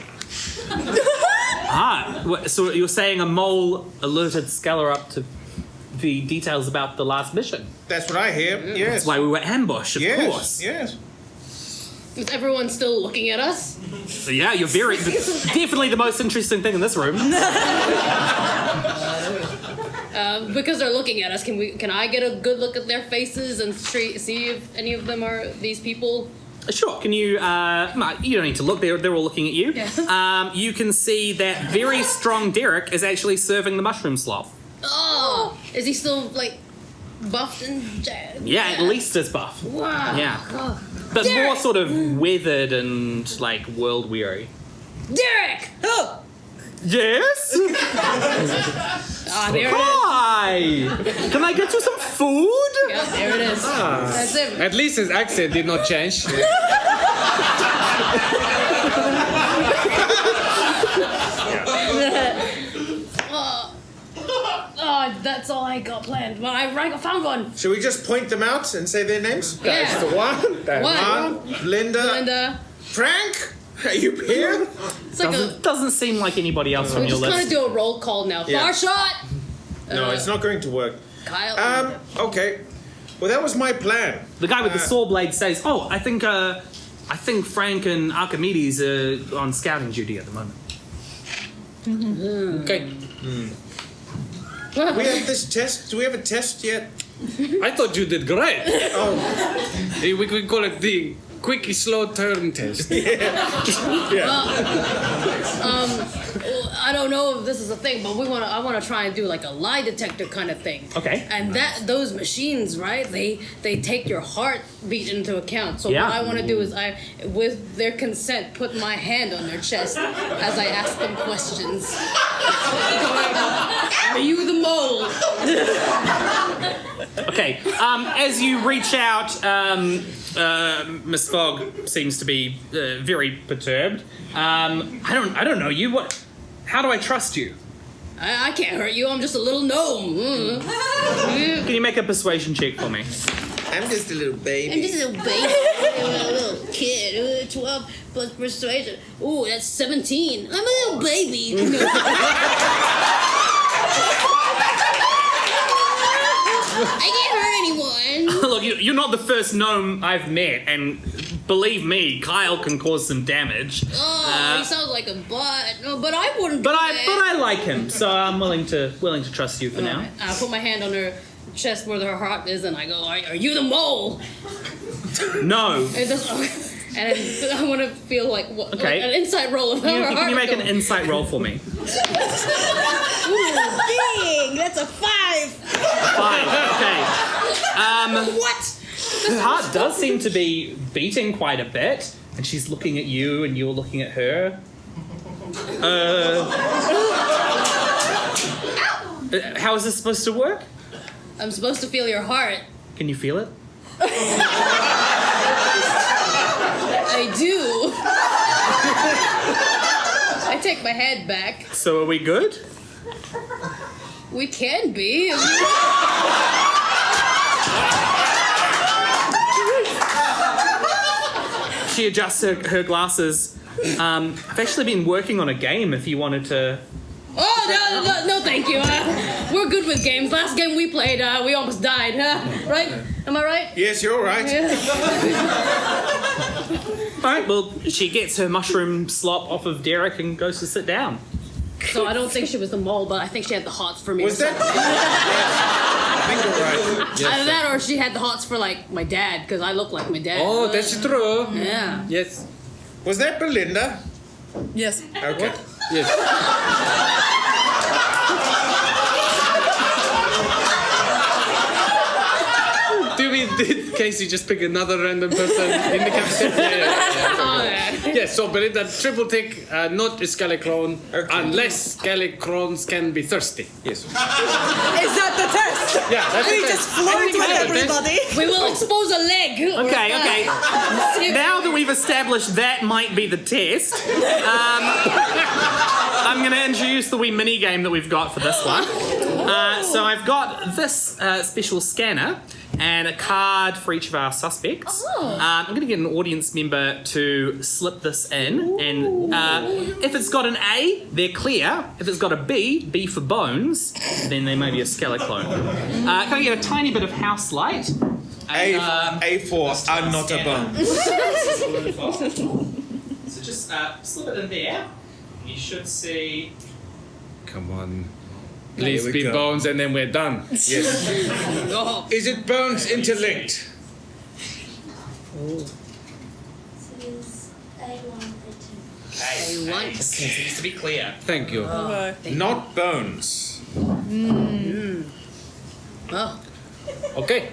So you're saying a mole alerted Scalar up to the details about the last mission? That's what I hear. Yes. That's why we were ambushed, of course. Yes. Is everyone still looking at us? So yeah, you're definitely the most interesting thing in this room. Because they're looking at us, can I get a good look at their faces and see if any of them are these people? Sure. Can you? You don't need to look. They're all looking at you. Yeah. You can see that very strong Derek is actually serving the mushroom sloth. Oh, is he still like buffed and jagged? Yeah, at least as buff. Wow. Yeah. Oh. But Derek! more sort of weathered and like world weary. Derek! Oh, Yes. There it is. Hi. Can I get you some food? Yeah, there it is. That's it. At least his accent did not change. That's all I got planned. But I found one. Should we just point them out and say their names? Yeah. One. One. Linda. And Frank? Are you here? it's like Doesn't seem like anybody else on we your just kind of list. do a roll call now. Yeah. Far shot. No, it's not going to work. Kyle. Okay. Well, that was my plan. The guy with the saw blade says, "Oh, I think Frank and Archimedes are on scouting duty at the moment." Okay. We have this test. Do we have a test yet? I thought you did great. Oh, We could call it the quickie slow turn test. I don't know if this is a thing, but I want to try and do like a lie detector kind of thing. Okay. And those machines, right? They take your heartbeat into account. So Yeah. what I want to do is with their consent, put my hand on their chest as I ask them questions. Are you the mole? Okay. As you reach out, Miss Fogg seems to be very perturbed. I don't know you. What? How do I trust you? I can't hurt you. I'm just a little gnome. Can you make a persuasion check for me? I'm just a little baby. I'm just a little baby. I'm a little kid. 12 plus persuasion. Ooh, that's 17. I'm a little baby. I can't hurt anyone. Look, you're not the first gnome I've met, and believe me, Kyle can cause some damage. Oh, he sounds like a butt. No, but I wouldn't. But do I that. like him, so I'm willing to trust you for now. Alright, I put my hand on her chest where her heart is, and I go, "Are you the mole?" No. And I want to feel like what? Okay. Like an insight roll of how her heart Can you make is an going. insight roll for me? ooh, dang, that's a 5. 5. Okay. What? Her heart does seem to be beating quite a bit, and she's looking at you, and you're looking at her. How is this supposed to work? I'm supposed to feel your heart. Can you feel it? I do. I take my head back. So are we good? We can be. She adjusts her glasses. I've actually been working on a game if you wanted to... Oh, no, thank you. We're good with games. Last game we played, we almost died, right? Am I right? Yes, you're right. Alright, well, she gets her mushroom slop off of Derek and goes to sit down. So I don't think she was the mole, but I think she had the hots for me. Was that? I think you're right. Either that or she had the hots for, like, my dad, because I look like my dad. Oh, that's true. Yeah. Yes. Was that Belinda? Yes. Okay. Yes. Did Casey just pick another random person in the cafeteria? Oh, yeah. Yes, so Belinda, triple tick, not a Scalicrone, unless Scalicrones can be thirsty. Yes. Is that the test? Yeah, that's We the just test. flirt with everybody. We will expose a leg. Okay. Now that we've established that might be the test, I'm going to introduce the wee mini game that we've got for this one. So I've got this special scanner and a card for each of our suspects. I'm going to get an audience member to slip this in, and if it's got an A, they're clear. If it's got a B, B for bones, then they may be a Scaliclone. Can I get a tiny bit of house light? A for I'm not a bone. So just slip it in there. You should see. Come on. Please Here we be go. bones and then we're done. Yes. Is it bones interlinked? A1. Needs to be clear. Thank you. Not bones. Oh. Okay.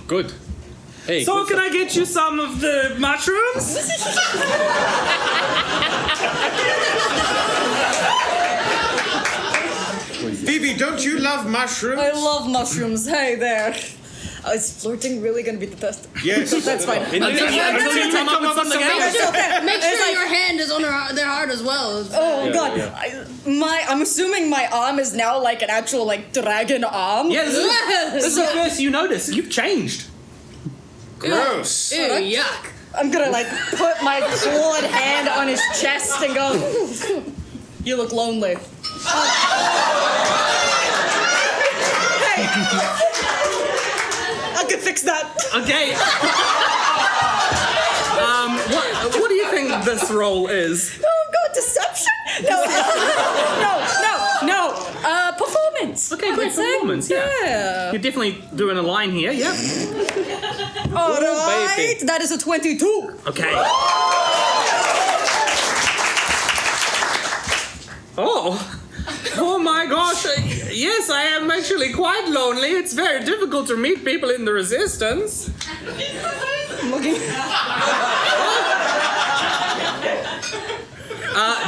Good. Hey, So good can I get you some of the mushrooms? Phoebe, don't you love mushrooms? I love mushrooms. Hey there. Is flirting really gonna be the test? Yes. That's fine. Until you come up with something else. Make sure your hand is on their heart as well. Oh god. I'm assuming my arm is now like an actual like dragon arm. Yeah, this is the first you notice. You've changed. Gross. Ew, yuck. I'm gonna like put my clawed hand on his chest and go, you look lonely. Hey! I can fix that. Okay. What do you think this role is? Oh god, deception? No. Performance. Okay, I great would say. performance. Yeah. Yeah. You're definitely doing a line here. Yeah. All right. baby. That is a 22. Okay. Oh my gosh. Yes, I am actually quite lonely. It's very difficult to meet people in the resistance. I'm looking.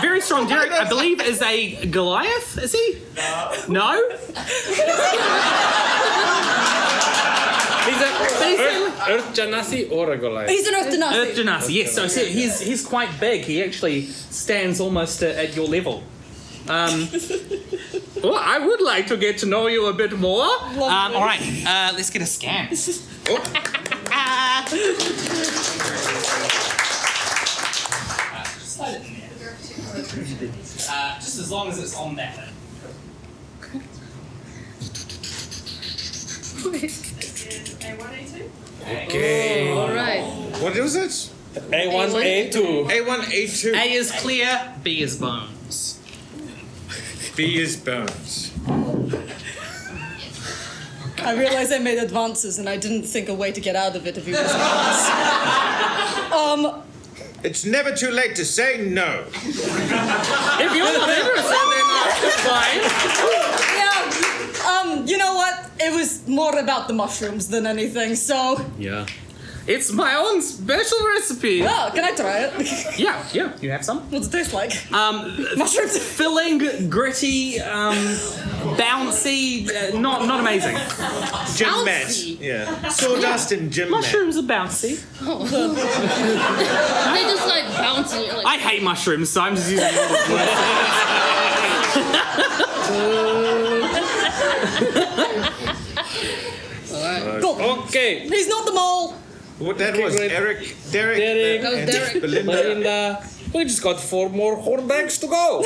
Very strong. Derek, I believe, is a Goliath. Is he? No? He's a Earth Janasi or a Goliath? He's an Earth Genasi. Earth Genasi. Yes. So he's quite big. He actually stands almost at your level. Well, I would like to get to know you a bit more. All right, let's get a scan. Just as long as it's on that. Okay. All right. What is it? A1, A2. A1, A2. A is clear, B is bones. B is bones. I realized I made advances and I didn't think a way to get out of it if he was It's never too late to say no. If you're not interested, then it's fine. Yeah. You know what? It was more about the mushrooms than anything, so Yeah. It's my own special recipe. Oh, can I try it? Yeah, you have some. What's it taste like? Mushrooms. Filling, gritty, bouncy, not amazing. Gym mat. Bouncy. Yeah. Sawdust and gym mat. Mushrooms are bouncy. They just like bouncing. Like, I hate mushrooms, so I'm just using all the Cool. Okay. He's not the mole. What that was? great. Derek, Derek. That was and Derek. Belinda. Belinda. We just got 4 more horn bags to go.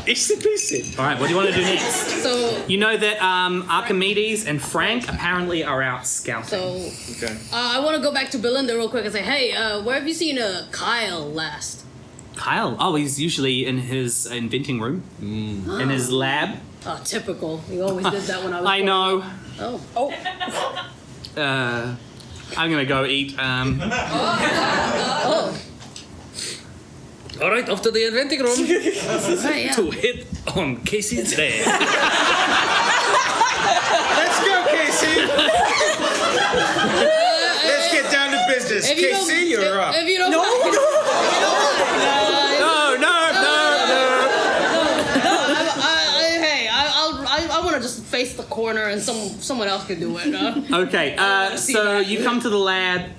Easy peasy. All right, what do you want to do next? so, You know that Archimedes and Frank apparently are out scouting. so Okay. I want to go back to Belinda real quick and say, hey, where have you seen Kyle last? Kyle, oh, he's usually in his inventing room, in his lab. Oh, typical. You always did that when I was. I know. Oh. I'm gonna go eat. Oh. All right, off to the inventing room Right, yeah. to hit on Casey's day. Let's go, Casey. Let's get down to business. If you Casey, don't- you're up. If you don't. No. I want to just face the corner and someone else could do it. Okay, see so that. you come to the lab.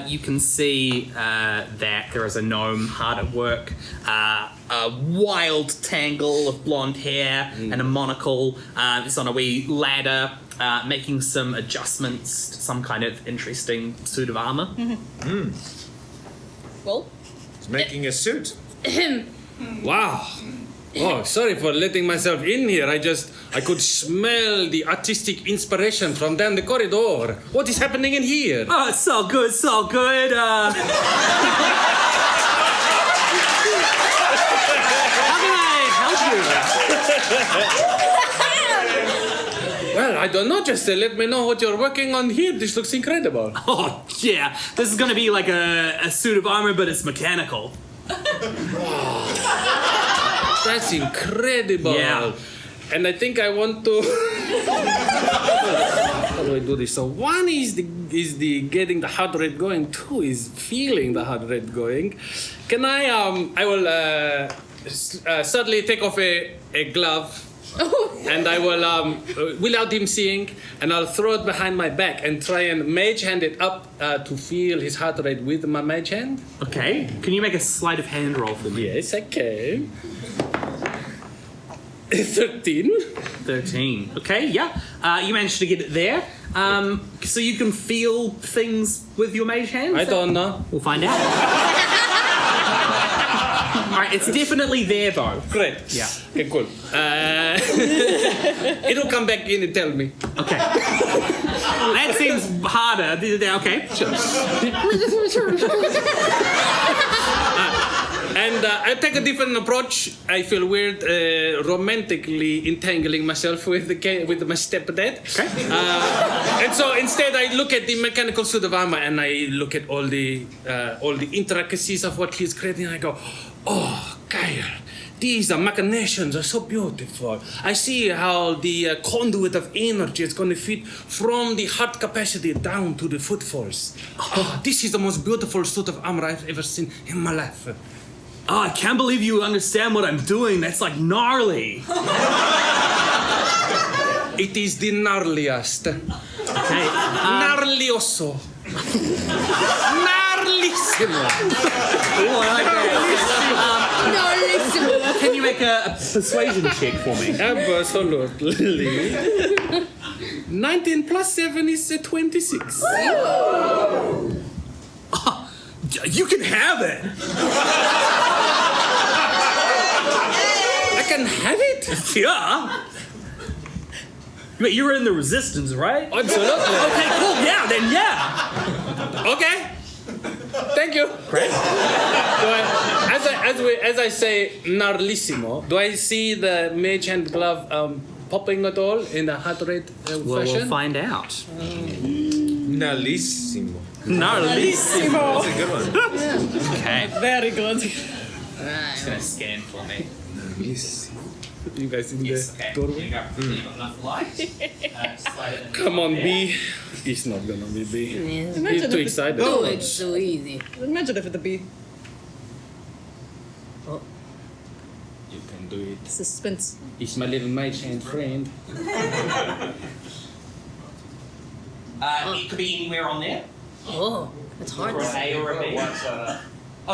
You can see that there is a gnome hard at work. A wild tangle of blonde hair and a monocle. Is on a wee ladder, making some adjustments to some kind of interesting suit of armor. Well, He's making a suit. Wow. Oh, sorry for letting myself in here. I could smell the artistic inspiration from down the corridor. What is happening in here? Oh, it's so good, so good. How can I help you? Well, I don't know. Just let me know what you're working on here. This looks incredible. Oh, yeah. This is gonna be like a suit of armor, but it's mechanical. That's incredible. Yeah. And I think I want to. How do I do this? So one is the getting the heart rate going. 2 is feeling the heart rate going. Can I will suddenly take off a glove. And I will, without him seeing, and I'll throw it behind my back and try and mage hand it up to feel his heart rate with my mage hand. Okay. Can you make a sleight of hand roll for me? Yes, I can. 13. 13. Okay, yeah. You managed to get it there. So you can feel things with your mage hand? I don't know. We'll find out. Alright, it's definitely there though. Great. Yeah. Okay, cool. It'll come back in and tell me. Okay. That seems harder. Okay, sure. And I take a different approach. I feel weird romantically entangling myself with my stepdad. Okay. And so instead I look at the mechanical suit of armor and I look at all the intricacies of what he's creating and I go, oh, Kyle, these machinations are so beautiful. I see how the conduit of energy is going to fit from the heart capacity down to the foot force. Oh, this is the most beautiful suit of armor I've ever seen in my life. Oh, I can't believe you understand what I'm doing. That's like gnarly. It is the gnarliest. Okay. Gnarlioso. Gnarlissimo. Ooh, I like that. Can you make a persuasion check for me? Absolutely. 19 plus 7 is 26. You can have it. I can have it? Yeah. But you were in the resistance, right? Absolutely. Okay, cool. Yeah, then yeah. Okay. Thank you. Great. As I say gnarlissimo, do I see the mage hand glove popping at all in the heart rate Well, fashion? we'll find out. Nalissimo. Gnarlissimo. That's a good one. Okay. very good. It's gonna scan for me. Nalissimo. You guys in the Okay. doorway? You got enough light. Slide it in. Come on, B. He's not gonna be B. He's Imagine too if excited. Do it so easy. Imagine if it'd be You can do it. suspense. He's my little mage hand friend. It could be anywhere on there. Oh, it's hard Or to an say. A or a B. Oh,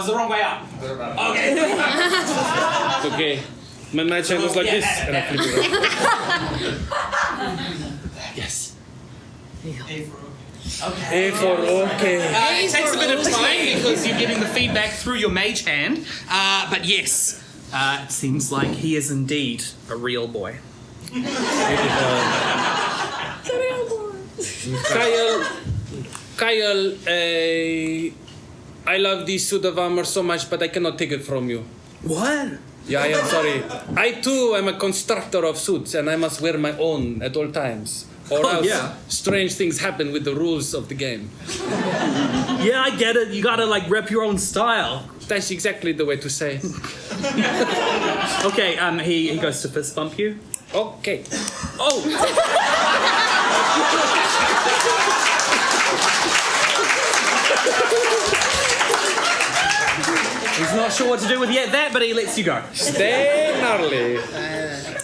it's the wrong way up. Okay. It's okay. My mage hand was like this, and I flip it around. Yes. Okay. A for okay. It takes a bit of time because you're getting the feedback through your mage hand. But yes, it seems like he is indeed a real boy. Kyle, I love this suit of armor so much, but I cannot take it from you. What? Yeah, I am sorry. I too am a constructor of suits, and I must wear my own at all times. Or else strange things happen with the rules of the game. Yeah, I get it. You gotta like rep your own style. That's exactly the way to say. Okay, he goes to fist bump you. Okay. Oh! He's not sure what to do with yet that, but he lets you go. Stay gnarly.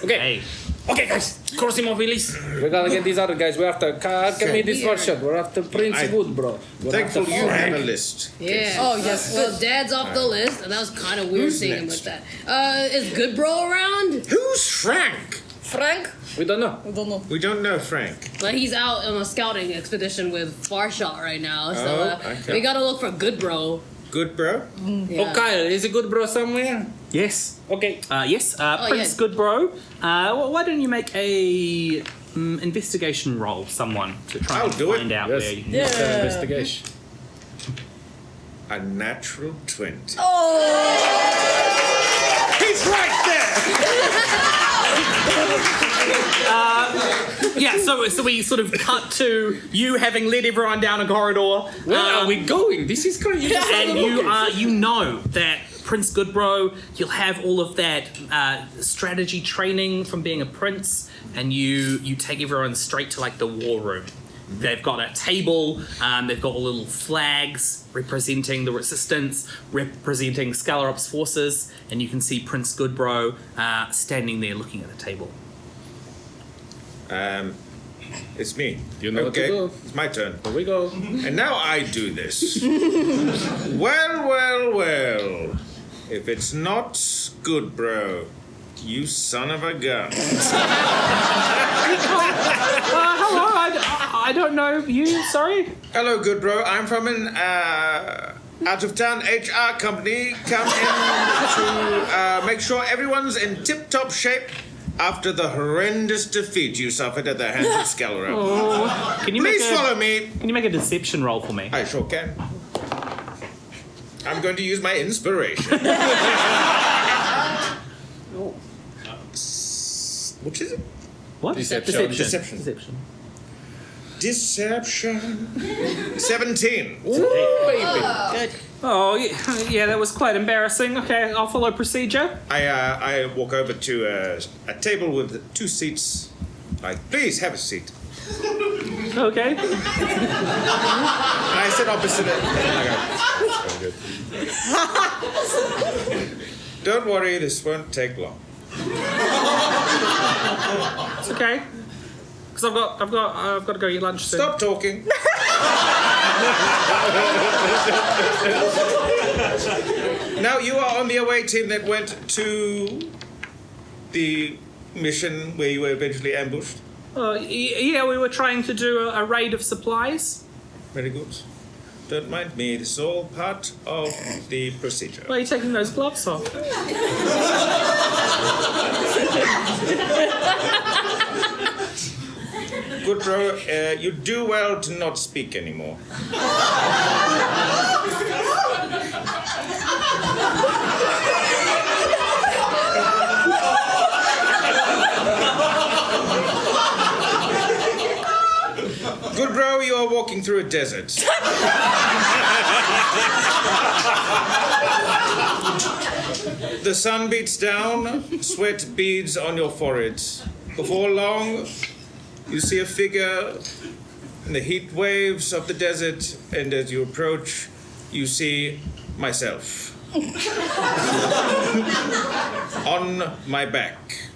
Okay. Hey. Okay, guys. Cross him off, Willis. We gotta get these other guys. We're after Archimedes for sure. We're after Prince Wood, bro. We're Thankful after you had a Frank. list. Yeah. Oh, yes. Well, Dad's off the list, and that was kind of weird Who's seeing him next? with that. Is Good Bro around? Who's Frank? Frank? We don't know. I don't know. We don't know Frank. But he's out on a scouting expedition with Farshot right now, so Oh, okay. we gotta look for Good Bro. Good, bro? Yeah. Oh, Kyle, is a good bro somewhere? Yes. Okay. Yes. Prince yeah. Goodbro. Why don't you make a investigation roll, someone, to try I'll and do it. find out Yes. where you Let's have investigation. A natural 20. Oh! He's right there! Yeah, so we sort of cut to you having led everyone down a corridor. Where are we going? This is great. You just And you know that Prince Goodbro, you'll have all of that strategy training from being a prince, and you take everyone straight to like the war room. They've got a table, they've got all little flags representing the resistance, representing Scalarop's forces, and you can see Prince Goodbro standing there looking at a table. It's me. You know what to okay, do. it's my turn. Here we go. And now I do this. Well. If it's not good, bro, you son of a gun. Hello, I don't know you, sorry? Hello, good bro. I'm from an out-of-town HR company. Come in to make sure everyone's in tip-top shape after the horrendous defeat you suffered at the hands of Scalaro. Can you Please make follow me. Can you make a deception roll for me? I sure can. I'm going to use my inspiration. What is it? What? Deception. Deception. Deception. 17. Oh, yeah, that was quite embarrassing. Okay, I'll follow procedure. I walk over to a table with 2 seats. Like, please have a seat. Okay. And I sit opposite it. I go, don't worry, this won't take long. It's okay. Because I've got to go eat lunch soon. Stop talking. Now you are on the away team that went to the mission where you were eventually ambushed. Yeah, we were trying to do a raid of supplies. Very good. Don't mind me. This is all part of the procedure. Why are you taking those gloves off? Good bro, you do well to not speak anymore. Good Good bro, you are walking through a desert. The sun beats down, sweat beads on your forehead. Before long, you see a figure in the heat waves of the desert, and as you approach, you see myself. On my back.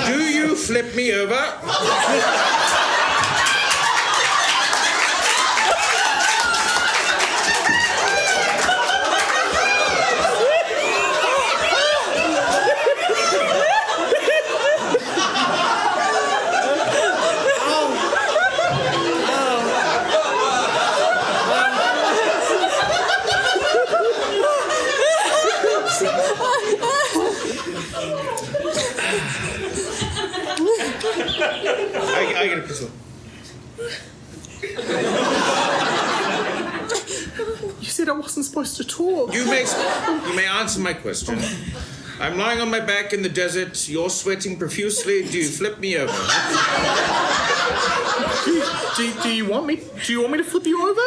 Do you flip me over? I get a pistol. You said I wasn't supposed to talk. You may answer my question. I'm lying on my back in the desert. You're sweating profusely. Do you flip me over? Do you want me? Do you want me to flip you over?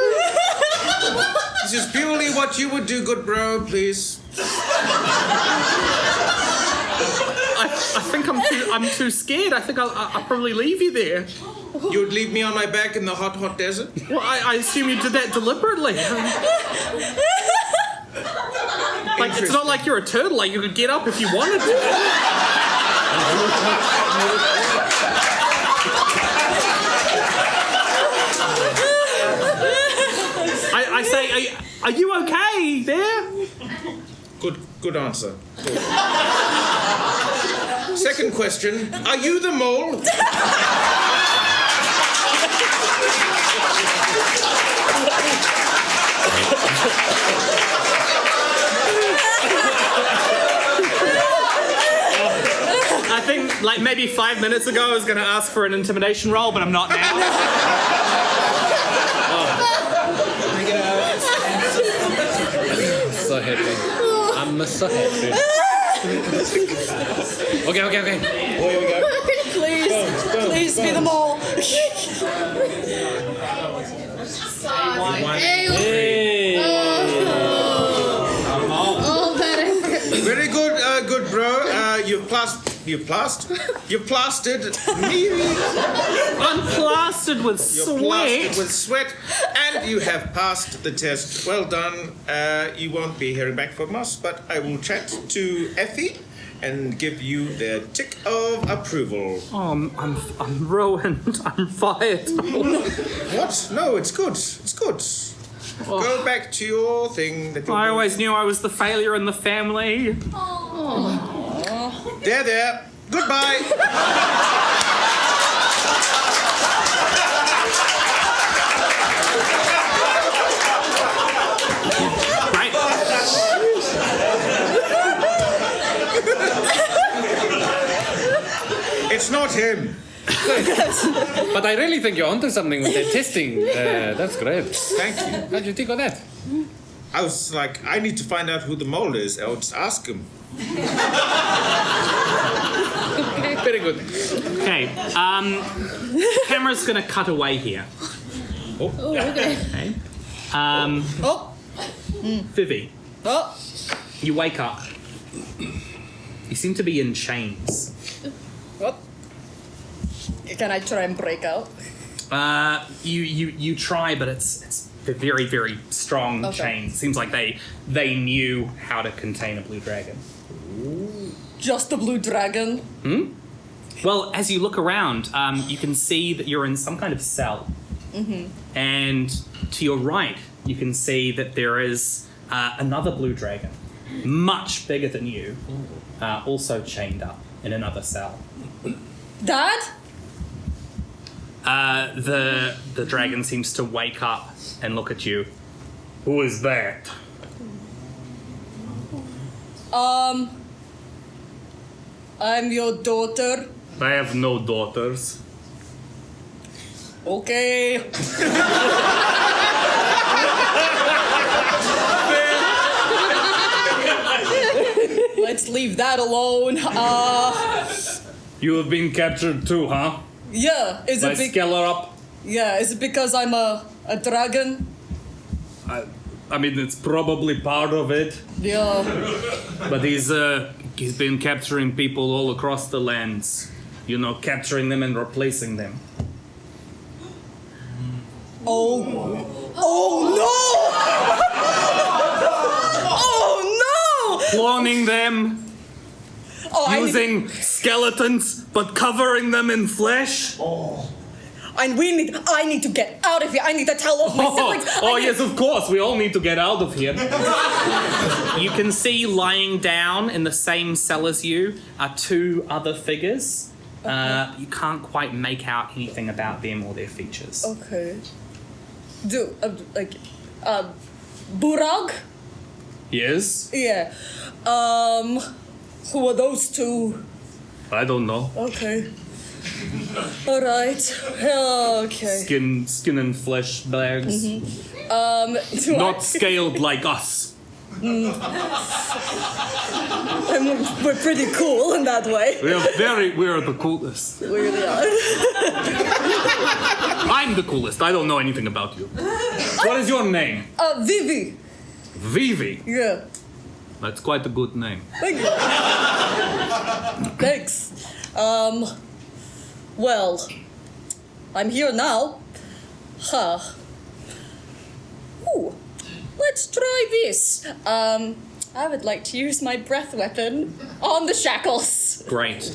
This is purely what you would do, good bro. Please. I think I'm too scared. I think I'll probably leave you there. You would leave me on my back in the hot, hot desert? Well, I assume you did that deliberately. Like, it's not like you're a turtle. Like, you could get up if you wanted to. I say, are you okay there? Good answer. Good. Second question, are you the mole? I think, like, maybe 5 minutes ago I was going to ask for an intimidation roll, but I'm not now. So happy. I'm so happy. Okay. Oh, here we go. Please be the mole. Hey. Oh, better. Very good, good bro. You've plastered me. I'm plastered with You're sweat. plastered with sweat, and you have passed the test. Well done. You won't be hearing back from us, but I will chat to Effie and give you the tick of approval. Oh, I'm ruined. I'm fired. What? No, it's good. It's good. Go back to your thing. That I always knew I was the failure in the family. There. Goodbye. Right? It's not him. But I really think you're onto something with that testing. That's great. Thank you. How'd you think of that? I was like, I need to find out who the mole is. I'll just ask him. Very good. Okay. Camera's gonna cut away here. Oh, okay. Okay. Oh, Vivi, oh. you wake up. You seem to be in chains. What? Can I try and break out? You try, but it's very, very strong Okay. chains. Seems like they knew how to contain a blue dragon. Just a blue dragon. Well, as you look around, you can see that you're in some kind of cell. And to your right, you can see that there is another blue dragon, much bigger than you, also chained up in another cell. Dad? The dragon seems to wake up and look at you. Who is that? I'm your daughter. I have no daughters. Okay. Let's leave that alone. You have been captured too, huh? Yeah. Is By it Skellerup? Yeah. Is it because I'm a dragon? I mean, it's probably part of it. Yeah. But he's been capturing people all across the lands. You know, capturing them and replacing them. Oh no! Oh no! Cloning them, using skeletons, but covering them in flesh. And I need to get out of here. I need to tell off my siblings. Yes, of course. We all need to get out of here. You can see lying down in the same cell as you are two other figures. You can't quite make out anything about them or their features. Okay. Burag? Yes? Yeah. Who are those two? I don't know. Okay. Alright. Okay. Skin and flesh bags. Mm-hmm. Not scaled like us. We're pretty cool in that way. We're the coolest. We really are. I'm the coolest. I don't know anything about you. What is your name? Vivi. Vivi. Yeah. That's quite a good name. Thank you. Thanks. Well, I'm here now. Huh. Ooh, let's try this. I would like to use my breath weapon on the shackles. Great.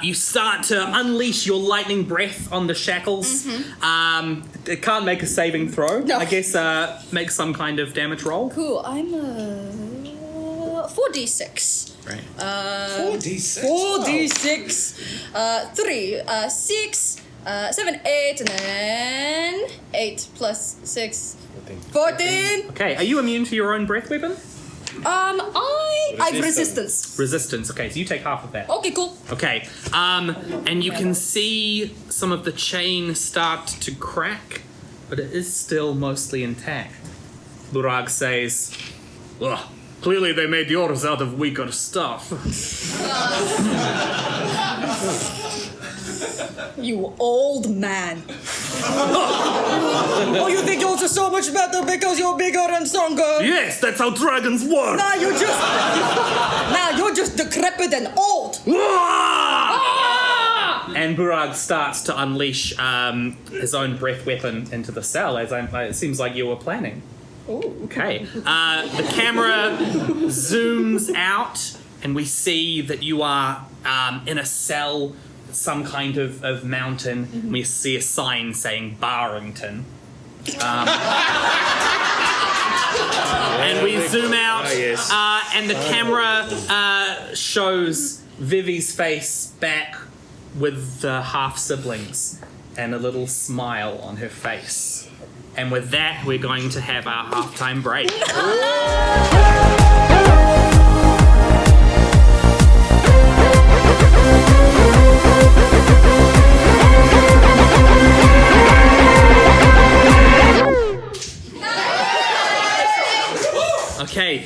You start to unleash your lightning breath on the shackles. It can't make a saving throw. No. I guess make some kind of damage roll. Cool, I'm 4d6. Right. 4d6. 4d6. 3, 6, 7, 8, and then 8 plus 6. 14. Okay, are you immune to your own breath weapon? I've resistance. Resistance. Okay, so you take half of that. Okay, cool. Okay, and you can see some of the chain start to crack, but it is still mostly intact. Burag says, Ugh, clearly they made yours out of weaker stuff. You old man. Oh, you think yours are so much better because you're bigger and stronger? Yes, that's how dragons work. Nah, you're just decrepit and old. and Burag starts to unleash his own breath weapon into the cell, as it seems like you were planning. Ooh. Okay. The camera zooms out, and we see that you are in a cell, some kind of mountain. Mm-hmm. We see a sign saying Barrington. And we zoom out, and the camera shows Vivi's face back with the half-siblings and a little smile on her face. And with that, we're going to have our halftime break. Okay,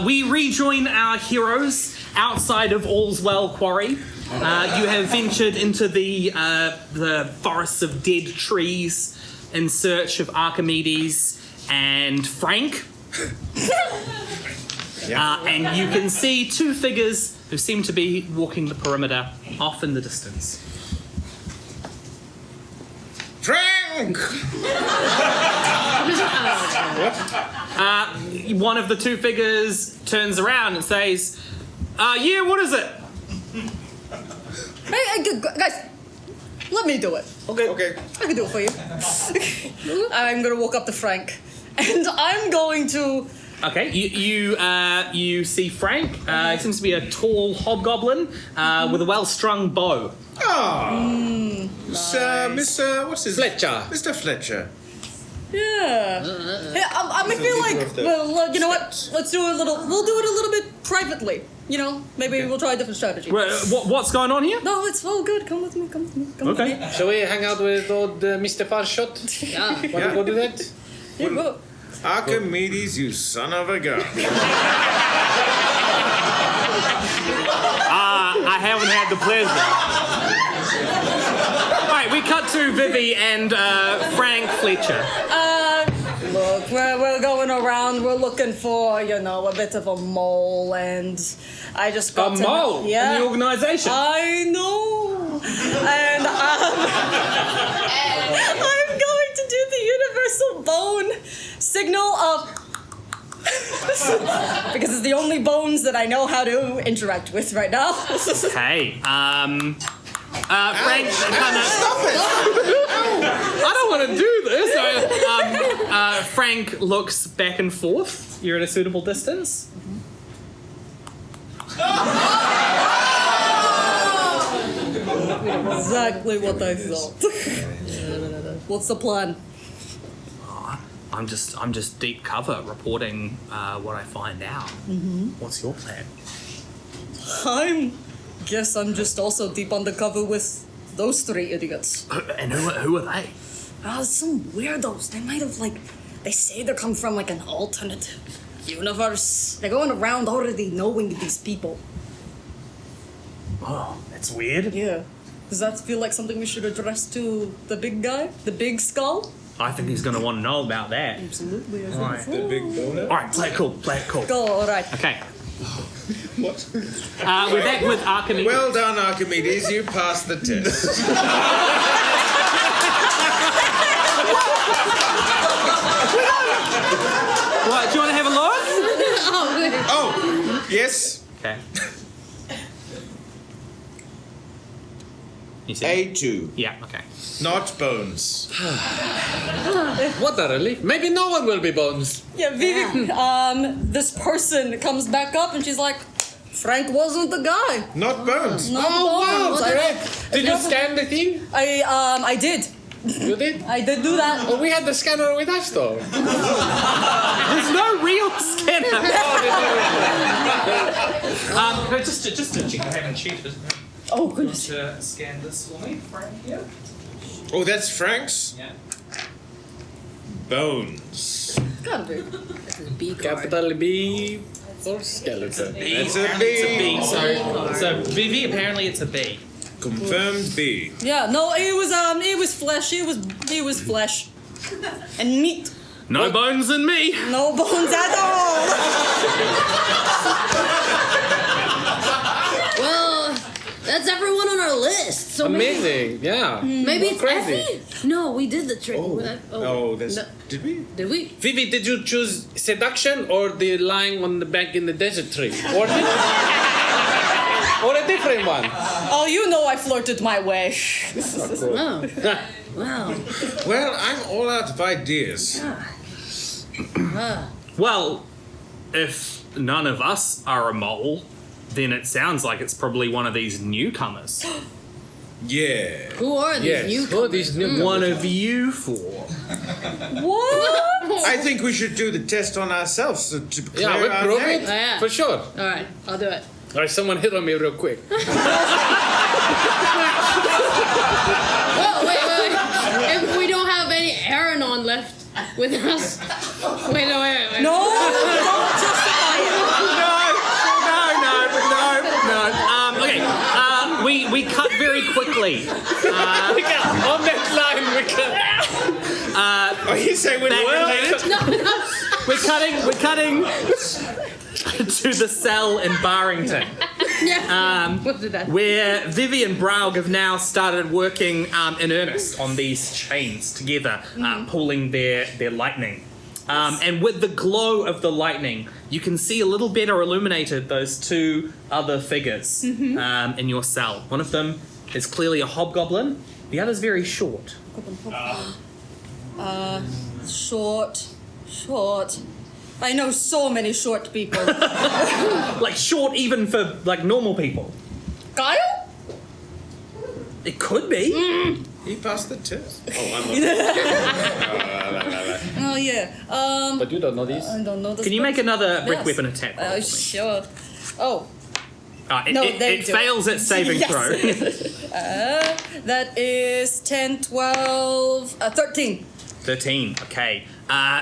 we rejoin our heroes outside of Allswell Quarry. You have ventured into the forests of dead trees in search of Archimedes and Frank. And you can see two figures who seem to be walking the perimeter off in the distance. Frank! One of the two figures turns around and says, yeah, what is it? Hey, guys, let me do it. Okay. I can do it for you. I'm gonna walk up to Frank, and I'm going to. Okay, you see Frank. He seems to be a tall hobgoblin with a well-strung bow. Oh, Mr. What's his Fletcher. Mr. Fletcher. Yeah. Hey, I feel like, well, you know what? We'll do it a little bit privately. You know, maybe we'll try a different strategy. What's going on here? No, it's all good. Come with me. Come with Okay. me. Shall we hang out with old Mr. Farshot? Yeah. Want to go do that? Yeah, go. Archimedes, you son of a gun. I haven't had the pleasure. Alright, we cut to Vivi and Frank Fletcher. Look, we're going around. We're looking for, you know, a bit of a mole, and I just got A mole yeah. in the organisation. I know. And I'm going to do the universal bone signal of because it's the only bones that I know how to interact with right now. Okay. Frank kind of. I don't want to do this. Frank looks back and forth. You're at a suitable distance. Exactly what I thought. What's the plan? I'm just deep cover reporting what I find out. Mm-hmm. What's your plan? Guess I'm just also deep undercover with those three idiots. And who are they? Some weirdos. They might have they say they come from an alternative universe. They're going around already knowing these people. Oh, that's weird. Yeah. Does that feel like something we should address to the big guy? The big skull? I think he's going to want to know about that. Absolutely. Alright. The big donut. Alright, play it cool. Go, alright. Okay. What? We're back with Archimedes. Well done, Archimedes. You passed the test. What, do you want to have a look? Oh, yes. Okay. You see? A2. Yeah, okay. Not bones. What a relief. Maybe no one will be bones. Yeah, Vivi, this person comes back up and she's like, Frank wasn't the guy. Not bones. Not wow, bones. Did you scan the thing? I did. You did? I did do that. Oh, we had the scanner with us though. There's no real scanner. Just to check, I haven't cheated. Oh, goodness. To scan this for me, Frank here. Oh, that's Frank's? Yeah. Bones. Gotta be. B card. Capital B for skeleton. It's a It's a B. B. So Vivi, apparently it's a B. Confirmed B. Yeah, no, it was flesh. It was flesh. And meat. No bones in me. No bones at all. Well, that's everyone on our list. So Amazing, yeah. maybe it's Crazy. Effie? No, we did the trick. Oh, that's... No. Did we? Did we? Vivi, did you choose seduction or the lying on the bank in the desert tree? Or or a different one? Oh, you know I flirted my way. Oh. Wow. Well, I'm all out of ideas. Well, if none of us are a mole, then it sounds like it's probably one of these newcomers. Yeah. Who are these Yes. newcomers? Who are these newcomers? One of you four. What? I think we should do the test on ourselves to clear Yeah, we our prove name. it. Oh, yeah. For sure. All right, I'll do it. All right, someone hit on me real quick. Oh, wait. If we don't have any Aranon left with us. Wait. No, don't justify it. No. Okay. We cut very quickly. On that line, we can. Oh, you say we're Back related? related. We're cutting to the cell in Barrington, What did that? where Vivi and Braug have now started working in earnest on these chains together, pulling their lightning. And with the glow of the lightning, you can see a little better illuminated those two other figures in your cell. One of them is clearly a hobgoblin. The other's very short. Short. I know so many short people. Like short even for like normal people. Kyle? It could be. He passed the test. Oh yeah. But you don't know these. I don't know this. Can you make another brick Yes. weapon attack? roll for me? Sure. Oh. It, No, it, they it do. fails its saving Yes. throw. That is 10, 12, 13. 13. Okay.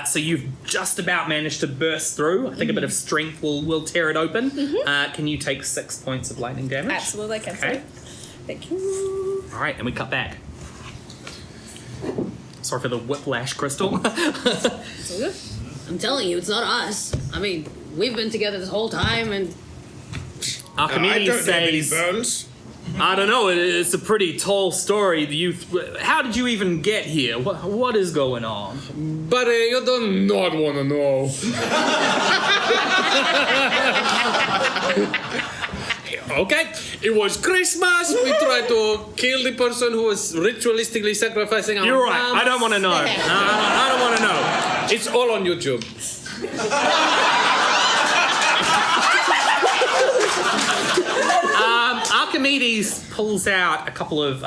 So you've just about managed to burst through. I think a bit of strength will tear it open. Can you take 6 points of lightning damage? Absolutely, I can. Okay. Thank you. All right, and we cut back. Sorry for the whiplash, Krystal. I'm telling you, it's not us. I mean, we've been together this whole time, and I Archimedes don't have any says, bones. I don't know, it's a pretty tall story. How did you even get here? What is going on? But you do not want to know. Okay, it was Christmas. We tried to kill the person who was ritualistically sacrificing our You're right, lambs. I don't want to know. I don't want to know. It's all on YouTube. Archimedes pulls out a couple of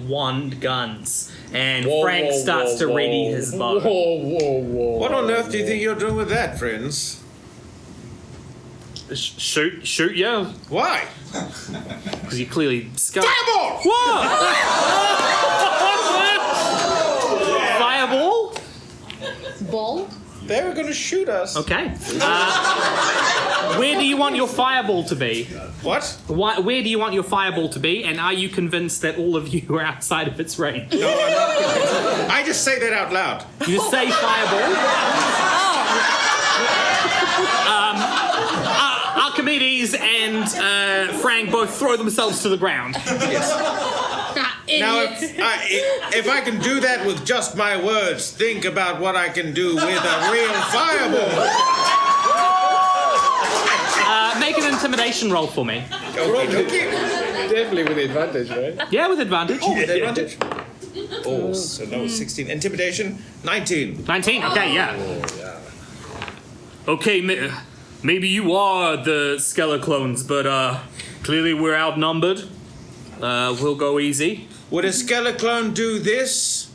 wand guns, and Whoa, Frank whoa, starts to whoa, ready whoa. his bow. Whoa. What on earth do you think you're doing with that, friends? Shoot you? Why? Because you clearly scarred. Fireball! Whoa! Fireball? Ball? They were going to shoot us. Okay. Where do you want your fireball to be? What? Where do you want your fireball to be? And are you convinced that all of you are outside of its range? No, I'm not convinced. I just say that out loud. You just say fireball. Archimedes and Frank both throw themselves to the ground. Now, if I can do that with just my words, think about what I can do with a real fireball. Make an intimidation roll for me. Okay. Definitely with advantage, right? Yeah, with advantage. Advantage. Oh, so no, 16. Intimidation, 19. 19. Okay, yeah. Okay, maybe you are the Skeleclones, but clearly we're outnumbered. We'll go easy. Would a Skeleclone do this?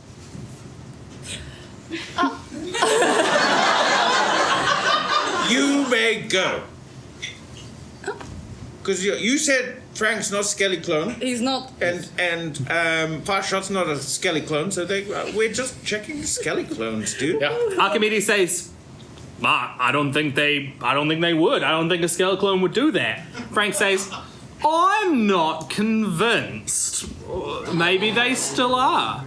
You may go. Because you said Frank's not Skeleclone, He's not. and Farshot's not a Skeleclone, so we're just checking Skeleclones, dude. Yeah. Archimedes says, I don't think they would. I don't think a Skeleclone would do that. Frank says, I'm not convinced. Maybe they still are.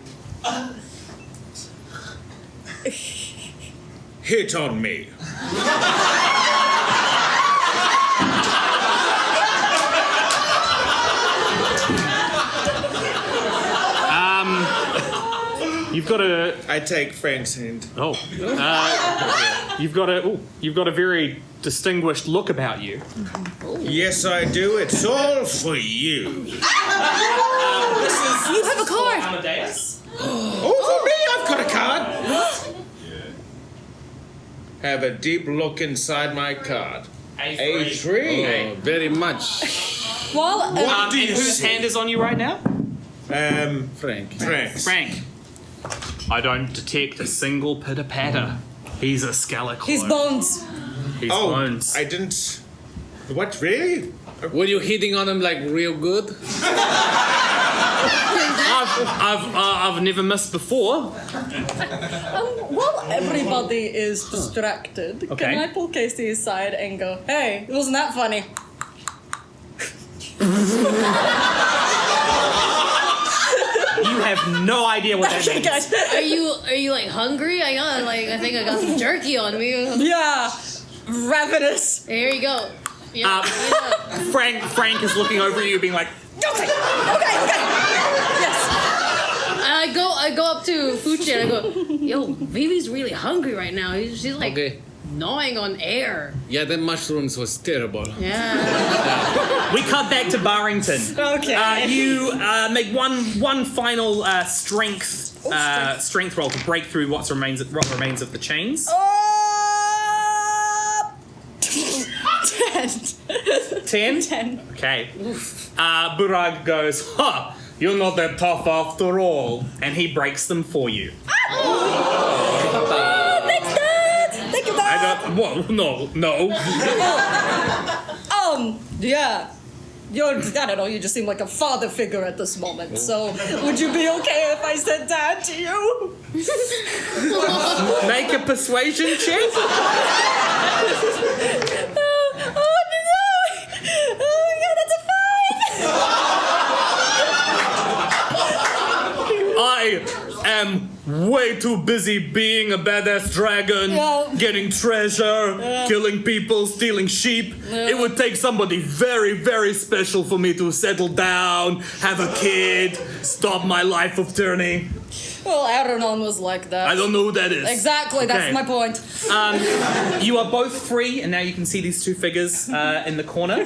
Hit on me. You've got a I take Frank's hand. you've got a very distinguished look about you. Yes, I do. It's all for you. You have a card! Amadeus. Oh, for me, I've got a card. Have a deep look inside my card. A3. Oh, very much. Well, What do And you whose say? hand is on you right now? Frank. Frank's. Frank. I don't detect a single pitter patter. He's a Skeleclone. his bones. His Oh, bones. I didn't. What, really? Were you hitting on him like real good? I've never missed before. While everybody is distracted, Okay. can I pull Casey aside and go, hey, wasn't that funny? You have no idea what that Okay, means. guys. are you like hungry? I think I got some jerky on me. Yeah. Ravenous. There you go. Yeah. Frank is looking over at you, being like, Okay. Yes. I go up to Fuchi and I go, yo, baby's really hungry right now. She's like Okay. gnawing on air. Yeah, the mushrooms was terrible. Yeah. we cut back to Barrington. Okay. You make one final strength roll to break through what remains of the chains. 10. 10? 10. Okay. Burag goes, You're not that tough after all. And he breaks them for you. Thanks, Dad! Thank you, Dad! Whoa, no. Yeah. I don't know, you just seem like a father figure at this moment. So, would you be okay if I said Dad to you? Make a persuasion check. I am way too busy being a badass dragon, getting treasure, killing people, stealing sheep. It would take somebody very, very special for me to settle down, have a kid, stop my life of tyranny. Well, Aranon was like that. I don't know who that is. Exactly, that's my point. You are both free, and now you can see these two figures in the corner.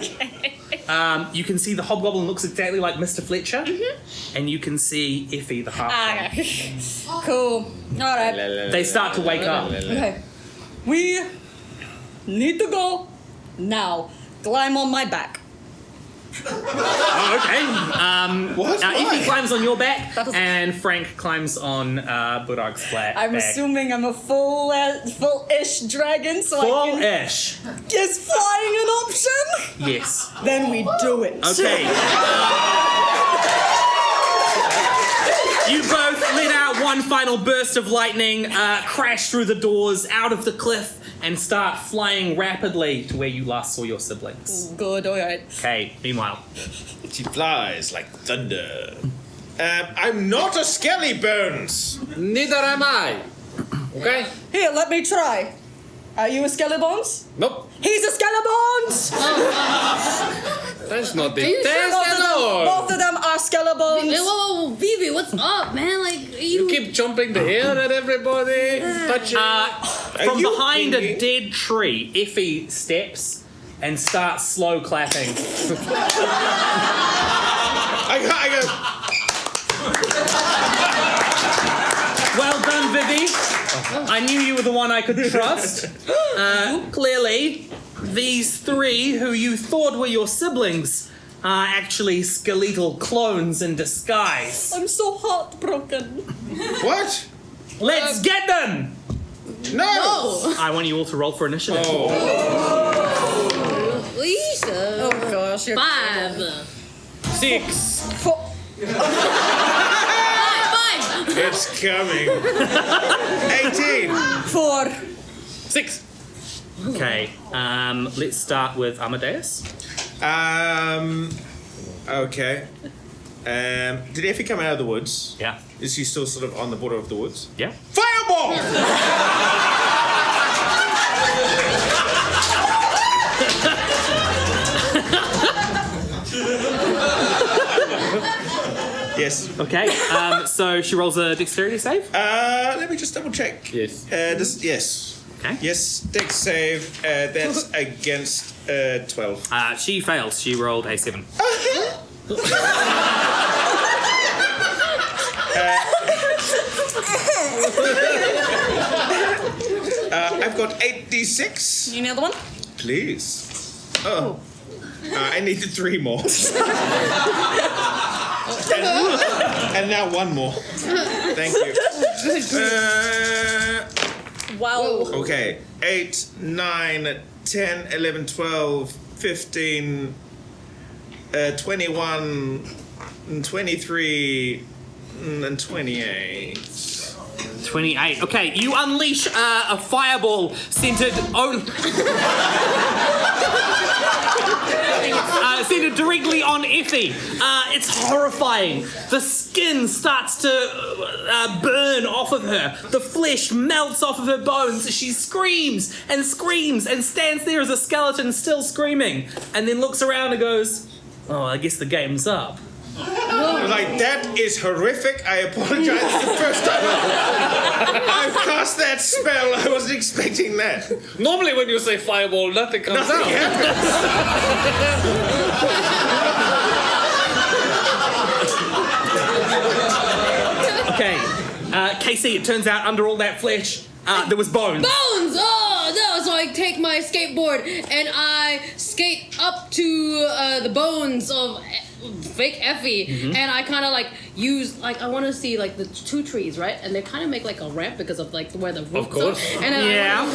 You can see the hobgoblin looks exactly like Mr. Fletcher, and you can see Effie the half. Cool. All right. They start to wake up. Okay. We need to go now. Climb on my back. Oh, okay. What? Effie climbs on your back, and Frank climbs on Budag's back. I'm assuming I'm a full-ish dragon, so Full-ish. Is flying an option? Yes. Then we do it. Okay. You both let out one final burst of lightning, crash through the doors, out of the cliff, and start flying rapidly to where you last saw your siblings. Good, alright. Okay, meanwhile. She flies like thunder. I'm not a Skelly Bones. Neither am I. Okay? Here, let me try. Are you a Skelebones? Nope. He's a Skelebones! That's not the Are you sure test at all. Both of them are Skelebones. Whoa, Vivi, what's up, man? Like, You keep jumping the air at everybody, touching. From you behind a thinking- dead tree, Effie steps and starts slow clapping. I go. Well done, Vivi. I knew you were the one I could trust. Clearly, these three who you thought were your siblings are actually skeletal clones in disguise. I'm so heartbroken. What? Let's get them! No. I want you all to roll for initiative. Lisa. Oh gosh. 5. 6. Four. 5. It's coming. 18. 4. 6. Okay, let's start with Amadeus. Okay. Did Effie come out of the woods? Yeah. Is she still sort of on the border of the woods? Yeah. Fireball! Yes. Okay, so she rolls a dexterity save. Let me just double check. Yes. Yes. Okay. Yes, dex save. That's against 12. She fails. She rolled a 7. I've got 8d6. You need another one? Please. Oh. I needed 3 more. and now 1 more. Thank you. Wow. Okay. 8, 9, 10, 11, 12, 15, 21, 23, and 28. 28. Okay, you unleash a fireball centered centered directly on Effie. It's horrifying. The skin starts to burn off of her. The flesh melts off of her bones. She screams and screams and stands there as a skeleton, still screaming, and then looks around and goes, "Oh, I guess the game's up." Like, that is horrific. I apologize. It's the first time I've cast that spell. I wasn't expecting that. Normally when you say fireball, nothing comes out. Okay, Casey, it turns out under all that flesh, there was bones. Bones! Oh, no. So I take my skateboard and I skate up to the bones of fake Effie, and I kind of like use like I want to see like the two trees, right? And they kind of make like a ramp because of like where the roots are. And then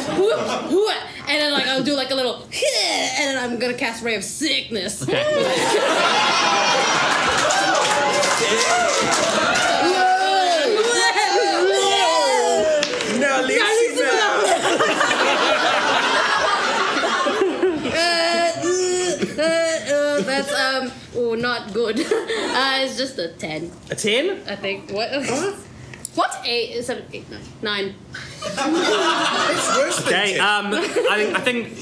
and then like I'll do like a little and then I'm gonna cast Ray of Sickness. Okay. No, That's not good. It's just a 10. A 10? I think. What? What? 8, 7, 8, 9. 9. It's worse than Okay, 10. I think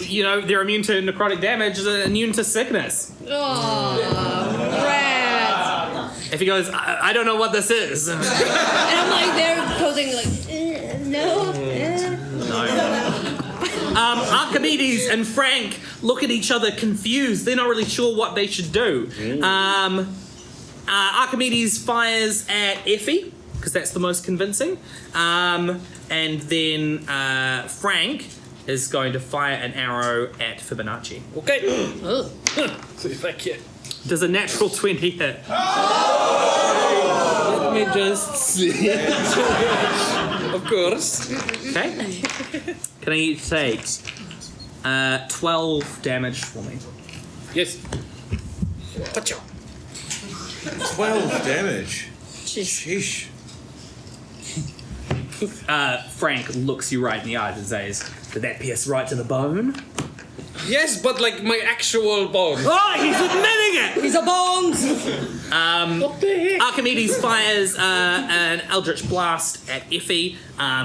they're immune to necrotic damage, immune to sickness. Oh, rats. If he goes, I don't know what this is. And I'm like, they're posing like, no. Archimedes and Frank look at each other confused. They're not really sure what they should do. Archimedes fires at Effie, because that's the most convincing. And then Frank is going to fire an arrow at Fibonacci. Okay. See if I can. Does a natural 20 hit? Let me just see. Of course. Okay. Can I take 12 damage for me? Yes. 12 damage. Sheesh. Frank looks you right in the eyes and says, did that pierce right to the bone? Yes, but like my actual bone. Oh, he's admitting it! He's a bones! What the heck? Archimedes fires an Eldritch Blast at Effie.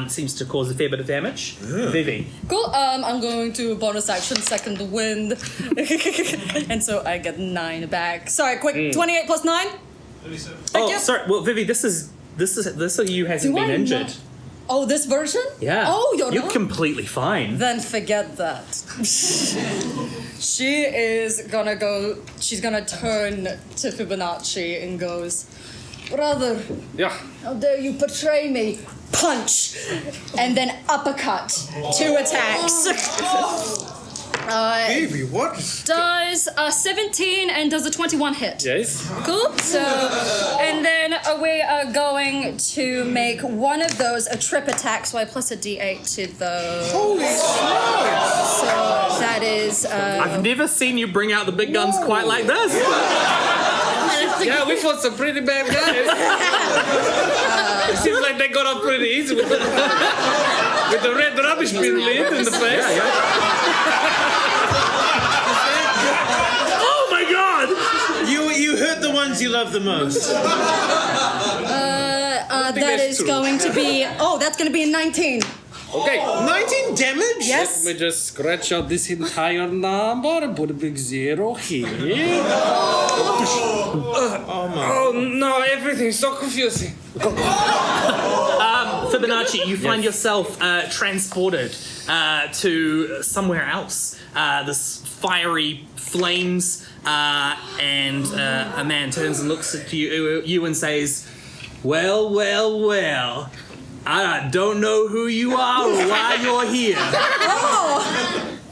Seems to cause a fair bit of damage. Vivi. Cool. I'm going to bonus action Second Wind. And so I get 9 back. Sorry, quick. 28 plus 9? 37. Oh, you. sorry. Well, Vivi, this you hasn't Do been I injured. not- Oh, this version? Yeah. Oh, you're not? completely fine. Then forget that. She is gonna go. She's gonna turn to Fibonacci and goes, "Brother, Yeah. how dare you betray me?" Punch, and then uppercut. 2 attacks. Baby, what? Does 17 and does a 21 hit? Yes. Cool. So, and then we are going to make one of those a trip attack. So I plus a D8 to those. Holy smokes! So that is. I've never seen you bring out the big guns quite like this. Yeah, we fought some pretty bad guys. It seems like they got off pretty easy with the red rubbish bin lid in the face. Oh my god! You hurt the ones you love the most. that that's is true. going to be. Oh, that's going to be a 19. Okay. 19 damage? Yes. Let me just scratch out this entire number and put a big 0 here. Oh no, everything's so confusing. Fibonacci, you find yourself transported to somewhere else. This fiery flames, and a man turns and looks at you and says, well, well, well. I don't know who you are or why you're here.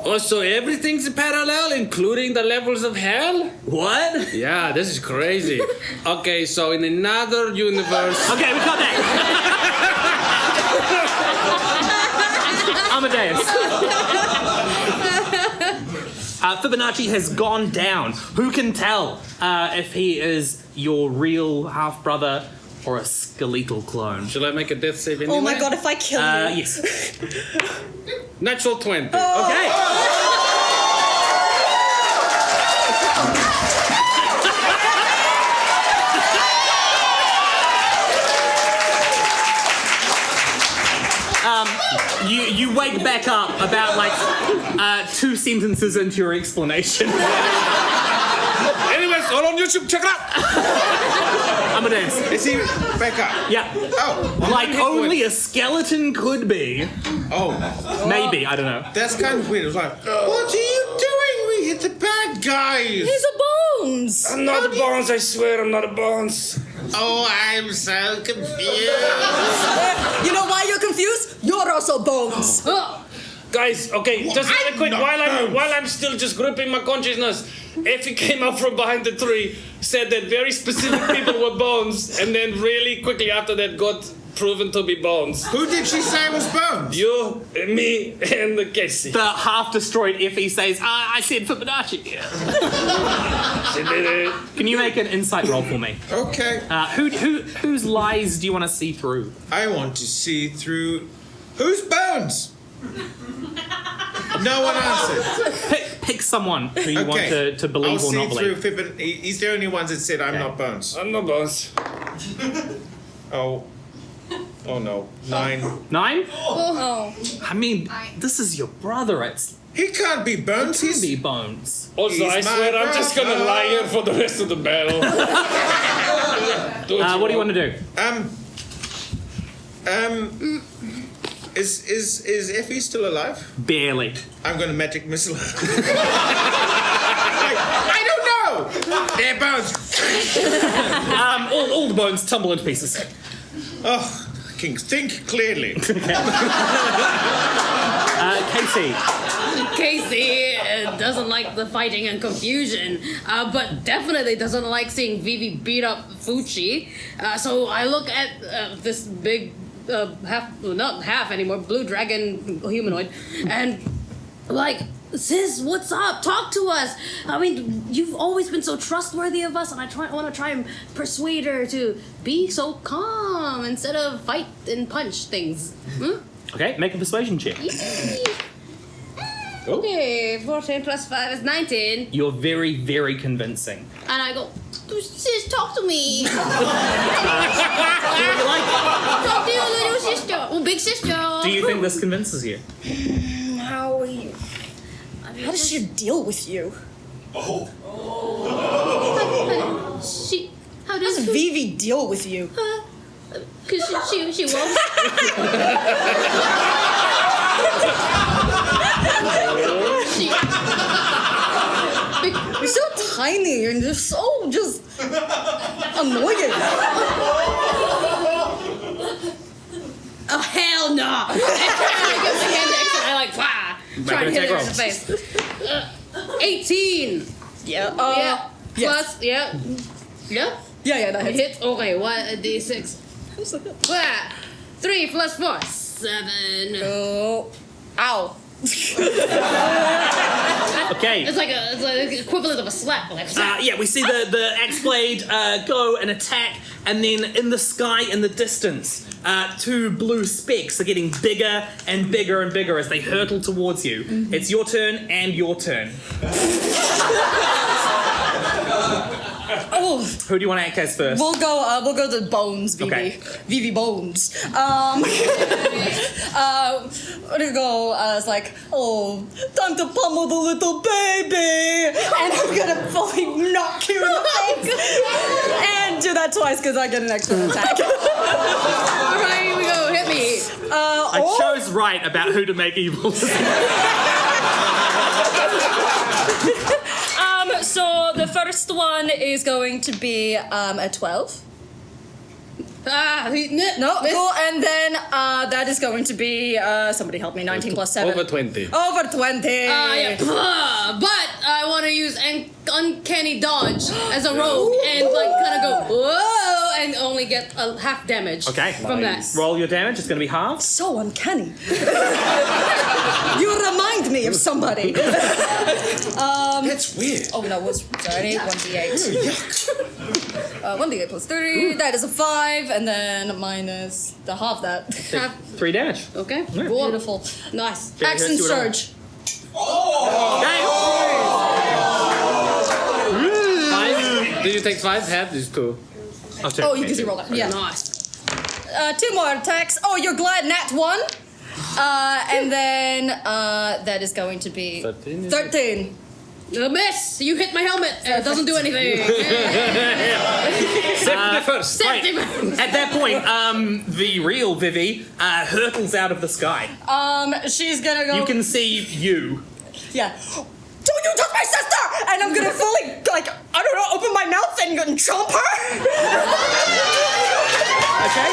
Oh, so everything's parallel, including the levels of hell? What? Yeah, this is crazy. Okay, so in another universe... Okay, we got that. Amadeus. Fibonacci has gone down. Who can tell if he is your real half-brother or a skeletal clone? Shall I make a death save anyway? Oh my god, if I kill you. Yes. Natural 20. Okay. You wake back up about like 2 sentences into your explanation. Anyways, all on YouTube, check it out! Amadeus. Is he back up? Yeah. Oh. Like only a skeleton could be. Oh. Maybe, I don't know. That's kind of weird. It was like, what are you doing? We hit the bad guys. He's a bones. I'm not a bones, I swear I'm not a bones. Oh, I'm so confused. You know why you're confused? You're also bones. Guys, okay, just really quick, while I'm still just gripping my consciousness, Effie came out from behind the tree, said that very specific people were Bones, and then really quickly after that got proven to be Bones. Who did she say was Bones? You, me, and the Casey. The half-destroyed Effie says, I said Fibonacci. She did it. Can you make an insight roll for me? Okay. Whose lies do you want to see through? I want to see through... Who's Bones? No one answered. Pick someone who you want to believe or not believe. I'll see through he's the only one that said I'm not Bones. I'm not Bones. Oh no. 9. 9? Oh. I mean, this is your brother. He can't be Bones. He's be Bones. Also, He's I swear I'm just gonna lie here for the rest of the battle. What do you want to do? Is Effie still alive? Barely. I'm gonna magic missile her. I don't know! They're Bones. All the bones tumble into pieces. Oh, King, think clearly. Casey. Casey doesn't like the fighting and confusion, but definitely doesn't like seeing Vivi beat up Fuchi. So I look at this big, not half anymore, blue dragon humanoid, and like, sis, what's up? Talk to us. I mean, you've always been so trustworthy of us, and I want to try and persuade her to be so calm instead of fight and punch things. Okay, make a persuasion check. Okay, 14 plus 5 is 19. You're very, very convincing. And I go, sis, talk to me. Do what you like. Talk to your little sister. Oh, big sister. Do you think this convinces you? How does she deal with you? How How does Vivi deal with you? Because she won't. You're so tiny and you're so just annoying. Oh, hell no. I give the index and I like, try to hit her in the face. 18. Yeah. Plus, yeah. Yeah, that hits. Hits. Okay, what a d6. 3 plus 4. 7. Oh. Ow. Okay. It's like the equivalent of a slap. Like, Yeah, we see the axe blade go and attack, and then in the sky in the distance, 2 blue specks are getting bigger and bigger and bigger as they hurtle towards you. Mm-hmm. It's your turn and your turn. Oh. Who do you want to act as first? We'll go to Bones, Vivi. Okay. Vivi Bones. We're gonna go it's like, oh, time to pummel the little baby, and I'm gonna fully knock you in the face, and do that twice because I get an extra attack. Alright, here we go, hit me. I chose right about who to make evil. So the first one is going to be a 12. No, cool. And then that is going to be somebody help me. 19 plus 7. Over 20. Over 20. Yeah. But I want to use uncanny dodge as a rogue and like kind of go whoa and only get a half damage. Okay. From that. Roll your damage. It's going to be half. So uncanny. You remind me of somebody. That's weird. Oh no, sorry, 1d8. 1d8 plus 3. That is a 5, and then minus the half that. 3 damage. Okay. Yeah. Beautiful. Nice. Action surge. Okay. 5? Did you take 5? Half is 2. Oh, you can roll that. Yeah. Nice. 2 more attacks. Oh, you're glad, nat 1. And then that is going to be 13. A miss! You hit my helmet. It doesn't do anything. Safety first. Safety Right. first. At that point, the real Vivi hurtles out of the sky. She's gonna go. You can see you. Yeah. Don't you touch my sister! And I'm gonna fully, like, I don't know, open my mouth and chomp her. Okay.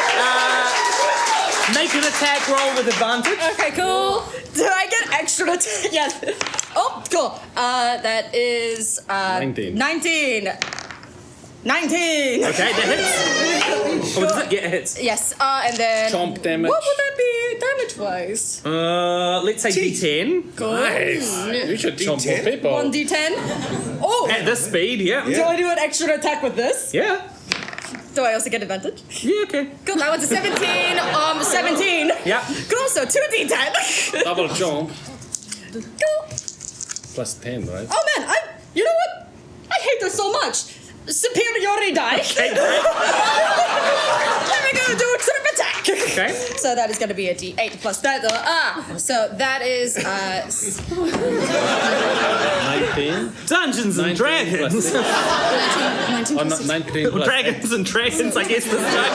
Make an attack roll with advantage. Okay, cool. Do I get extra attack? Yes. Oh, cool. That is 19. 19. Okay, that hits. Oh, does it? Yeah, it hits. Yes, and then... Chomp damage. What would that be damage-wise? Let's say D10. Nice. You should chomp more people. 1d10. Oh! At this speed, yeah. Do I do an extra attack with this? Yeah. Do I also get advantage? Yeah, okay. Cool, that was a 17. 17. Yeah. Cool, so 2d10. Double chomp. Cool. Plus 10, right? Oh man, you know what? I hate this so much. Superiority die. Okay, great. Then we're gonna do a trip attack. Okay. So that is gonna be a d8 plus that. So that is 19. Dungeons and 19 Dragons. plus 6. 19 Oh, plus 6. 19 plus Dragons and Dragons, I guess this time.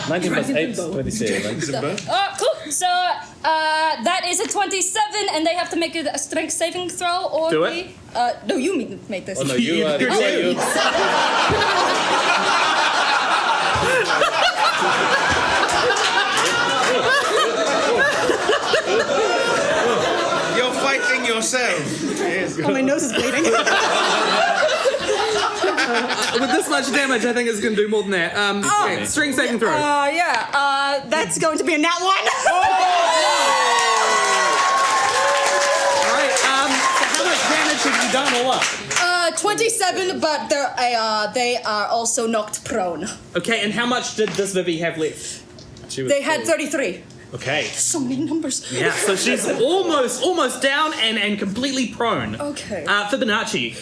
19 plus 8, 27. Oh, cool. So that is a 27, and they have to make a strength saving throw, or Do we... it. No, you make this. Oh no, you are. You. You're fighting yourself. Yes. Oh, my nose is bleeding. With this much damage, I think it's going to do more than that. Okay, strength saving throw. That's going to be a nat 1. Alright, so how much damage have you done all up? 27, but they are also knocked prone. Okay, and how much did this Vivi have left? They had 33. Okay. So many numbers. Yeah, so she's almost down and completely prone. Okay. Fibonacci,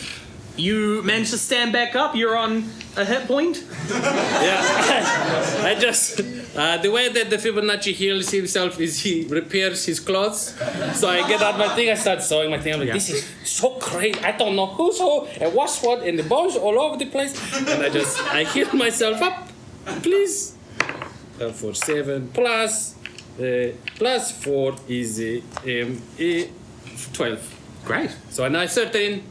you managed to stand back up. You're on a hit point. Yeah. I just the way that the Fibonacci heals himself is he repairs his clothes. So I get out my thing, I start sewing my thing. I'm like, this is so great. I don't know who's who and what's what, and the bones all over the place. And I heal myself up, please. For 7 plus 4 is 12. Great. So now 13.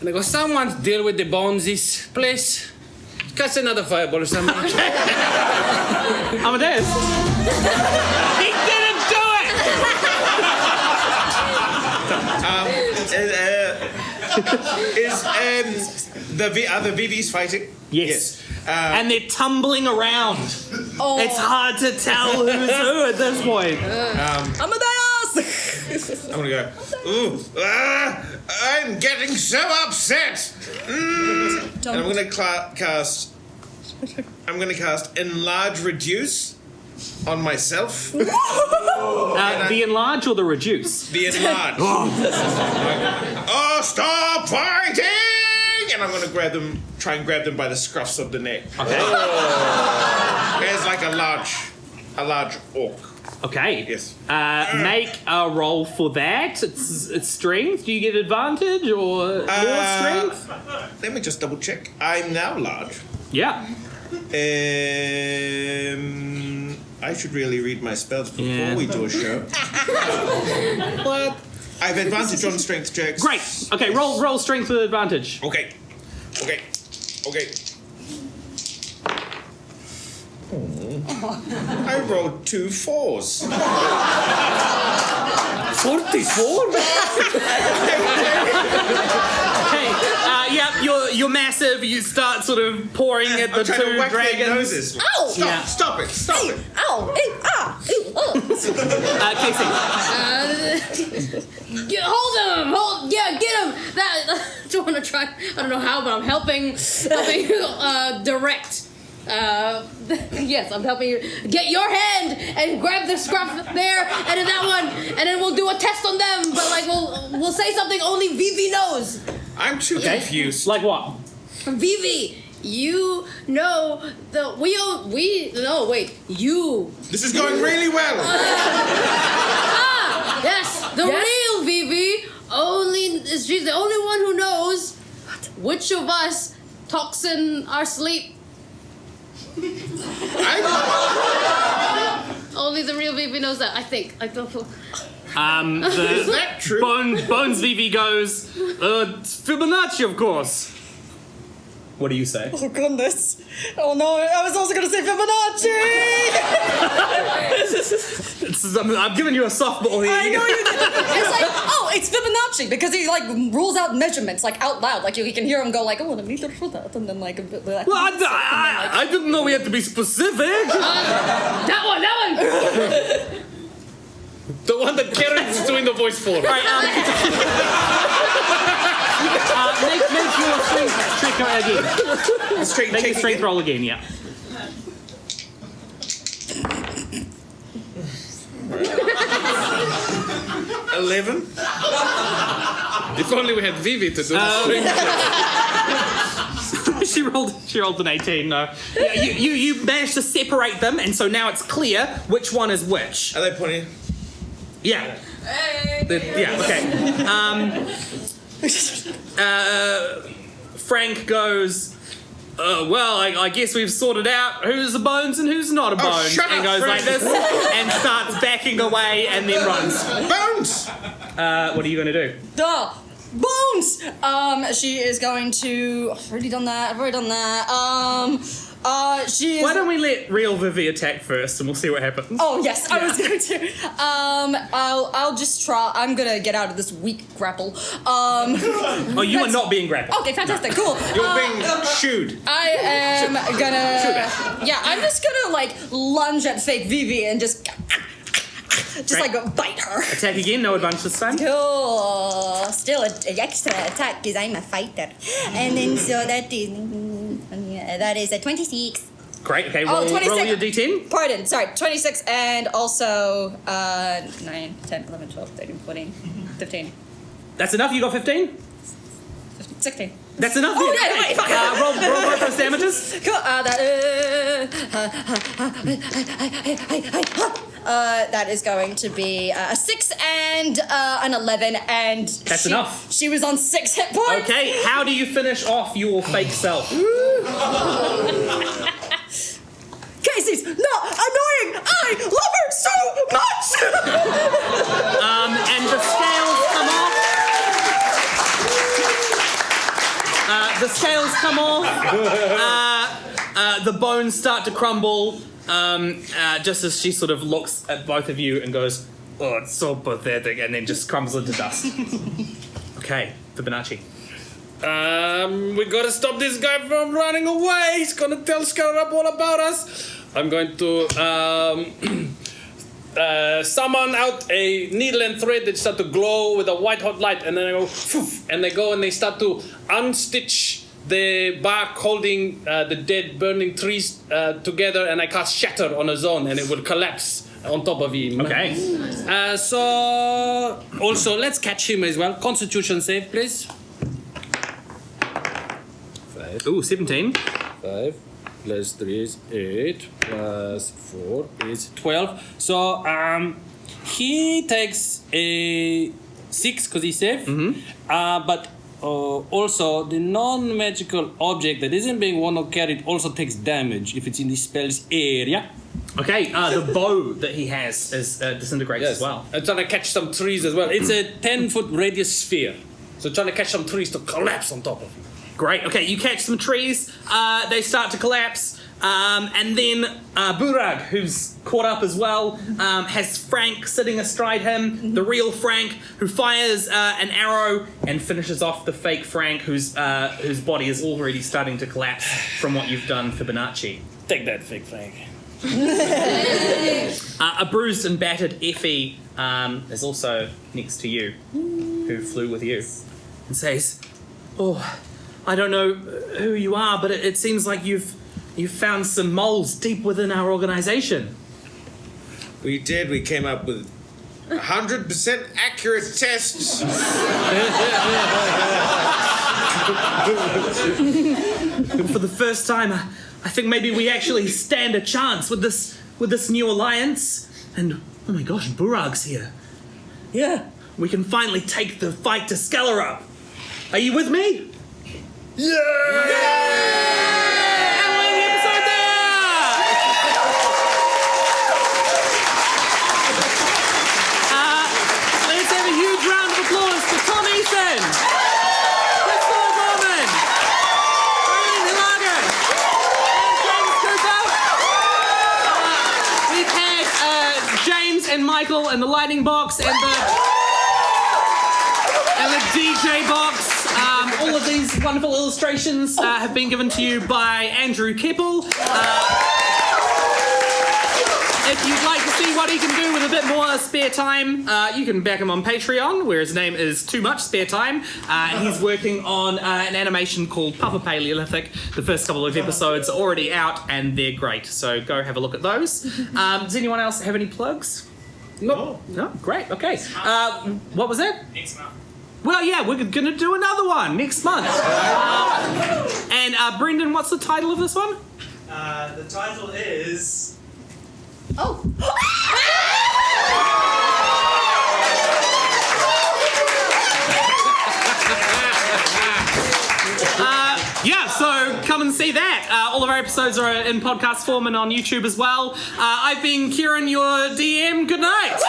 And I go, someone deal with the bones this place. Cast another fireball or something. Amadeus. He didn't do it! Are the VVs fighting? Yes. And they're tumbling around. Oh. It's hard to tell who's who at this point. Amadeus! I'm gonna go. Ooh, I'm getting so upset. And I'm gonna cast. I'm gonna cast enlarge reduce on myself. The enlarge or the reduce? The enlarge. Oh, stop fighting! And I'm gonna try and grab them by the scruffs of the neck. Okay. There's like a large orc. Okay. Yes. Make a roll for that. It's strength. Do you get advantage or more strength? Let me just double check. I'm now large. Yeah. I should really read my spells before we do a show. What? I have advantage on strength checks. Great. Okay, roll strength with advantage. Okay. I rolled 2 4s. 44? Okay. You're massive. You start sort of pouring at the I'm trying to two whack their dragons. noses. Ow! Stop it! Ow! Ew! Ah! Ew! Oh! Casey. Hold him! Get him! That I don't want to try. I don't know how, but I'm helping direct. Yes, I'm helping you get your hand and grab the scruff there, and then that one, and then we'll do a test on them. But like we'll say something only Vivi knows. I'm too confused. Like what? Vivi, you know you. This is going really well. Yes, the real Vivi. She's the only one who knows which of us talks in our sleep. Only the real Vivi knows that. I think. I don't know. Is that true? Bones Vivi goes, it's Fibonacci, of course. What do you say? Oh goodness. Oh no, I was also gonna say Fibonacci! I'm giving you a softball here. I know you did. It's like, oh, it's Fibonacci because he like rules out measurements like out loud. Like you can hear him go like, oh, a meter for that, and then like. Well, I didn't know we had to be specific. That one. The one that Karen's doing the voice for. Right, make your strength check again. Make your strength roll again, yeah. $11. If only we had Vivi to do this. She rolled an 18. No, yeah, you managed to separate them, and so now it's clear which one is which. Are they pointing? Yeah. Yeah. Okay. Frank goes. Well, I guess we've sorted out who's a bones and who's not a bones. Shut and up, goes Frank. like this and starts backing away and then runs. Bones! What are you going to do? Duh! Bones! She is going to. I've already done that. She is. Why don't we let real Vivi attack first and we'll see what happens? Oh yes, I was going to. I'll just try. I'm gonna get out of this weak grapple. Oh, you are not being grappled. Okay, fantastic, cool. You're being shooed. I am gonna. Yeah, I'm just gonna like lunge at fake Vivi and just Right. like bite her. Attack again, no advantage this time. Cool. Still an extra attack because I'm a fighter. And then so that is a 26. Great, okay, Oh, roll 26. your d10. Pardon, sorry, 26 and also 9, 10, 11, 12, 13, 14, 15, That's enough, you got 15? 16. That's enough? Oh, yeah, wait, fuck. Roll both those damages. Cool. That is going to be a 6 and an 11, and That's enough. She was on 6 hit points. Okay, how do you finish off your fake self? Casey's not annoying. I love her so much. And the scales come off. The scales come off. The bones start to crumble. Just as she sort of looks at both of you and goes, "Oh, it's so pathetic," and then just crumbles into dust. Okay, Fibonacci. We gotta stop this guy from running away. He's gonna tell Scarab all about us. I'm going to summon out a needle and thread that start to glow with a white hot light, and then I go, poof, and they go and they start to unstitch the bark holding the dead burning trees together, and I cast Shatter on a zone, and it will collapse on top of him. Okay. So also let's catch him as well. Constitution save, please. 5. Ooh, 17. 5 plus 3 is 8 plus 4 is 12. So he takes a 6 because he's safe. But also the non-magical object that isn't being worn or carried also takes damage if it's in the spell's area. Okay, the bow that he has is disintegrates as well. I'm trying to catch some trees as well. It's a 10-foot radius sphere. So trying to catch some trees to collapse on top of him. Great. Okay, you catch some trees. They start to collapse, and then Burag, who's caught up as well, has Frank sitting astride him. The real Frank, who fires an arrow and finishes off the fake Frank, whose body is already starting to collapse from what you've done, Fibonacci. Take that, fake Frank. A bruised and battered Effie is also next to you, who flew with you, and says, "Oh, I don't know who you are, but it seems like you've found some moles deep within our organization." We did. We came up with 100% accurate tests. For the first time, I think maybe we actually stand a chance with this new alliance. And oh my gosh, Burag's here. Yeah, we can finally take the fight to Skellerup. Are you with me? Yeah! And we're in the episode there! Let's have a huge round of applause for Tom Eason, Krystal Gorman, Reylene and Michael and the lighting box and the DJ box. All of these wonderful illustrations have been given to you by Andrew Kepple. If you'd like to see what he can do with a bit more spare time, you can back him on Patreon, where his name is Too Much Spare Time. And he's working on an animation called Papa Paleolithic. The first couple of episodes are already out, and they're great. So go have a look at those. Does anyone else have any plugs? No? Great, okay. What was that? Next month. Well, yeah, we're going to do another one next month. And Brendan, what's the title of this one? The title is... Oh. Yeah, so come and see that. All of our episodes are in podcast form and on YouTube as well. I've been Kieran, your DM. Good night.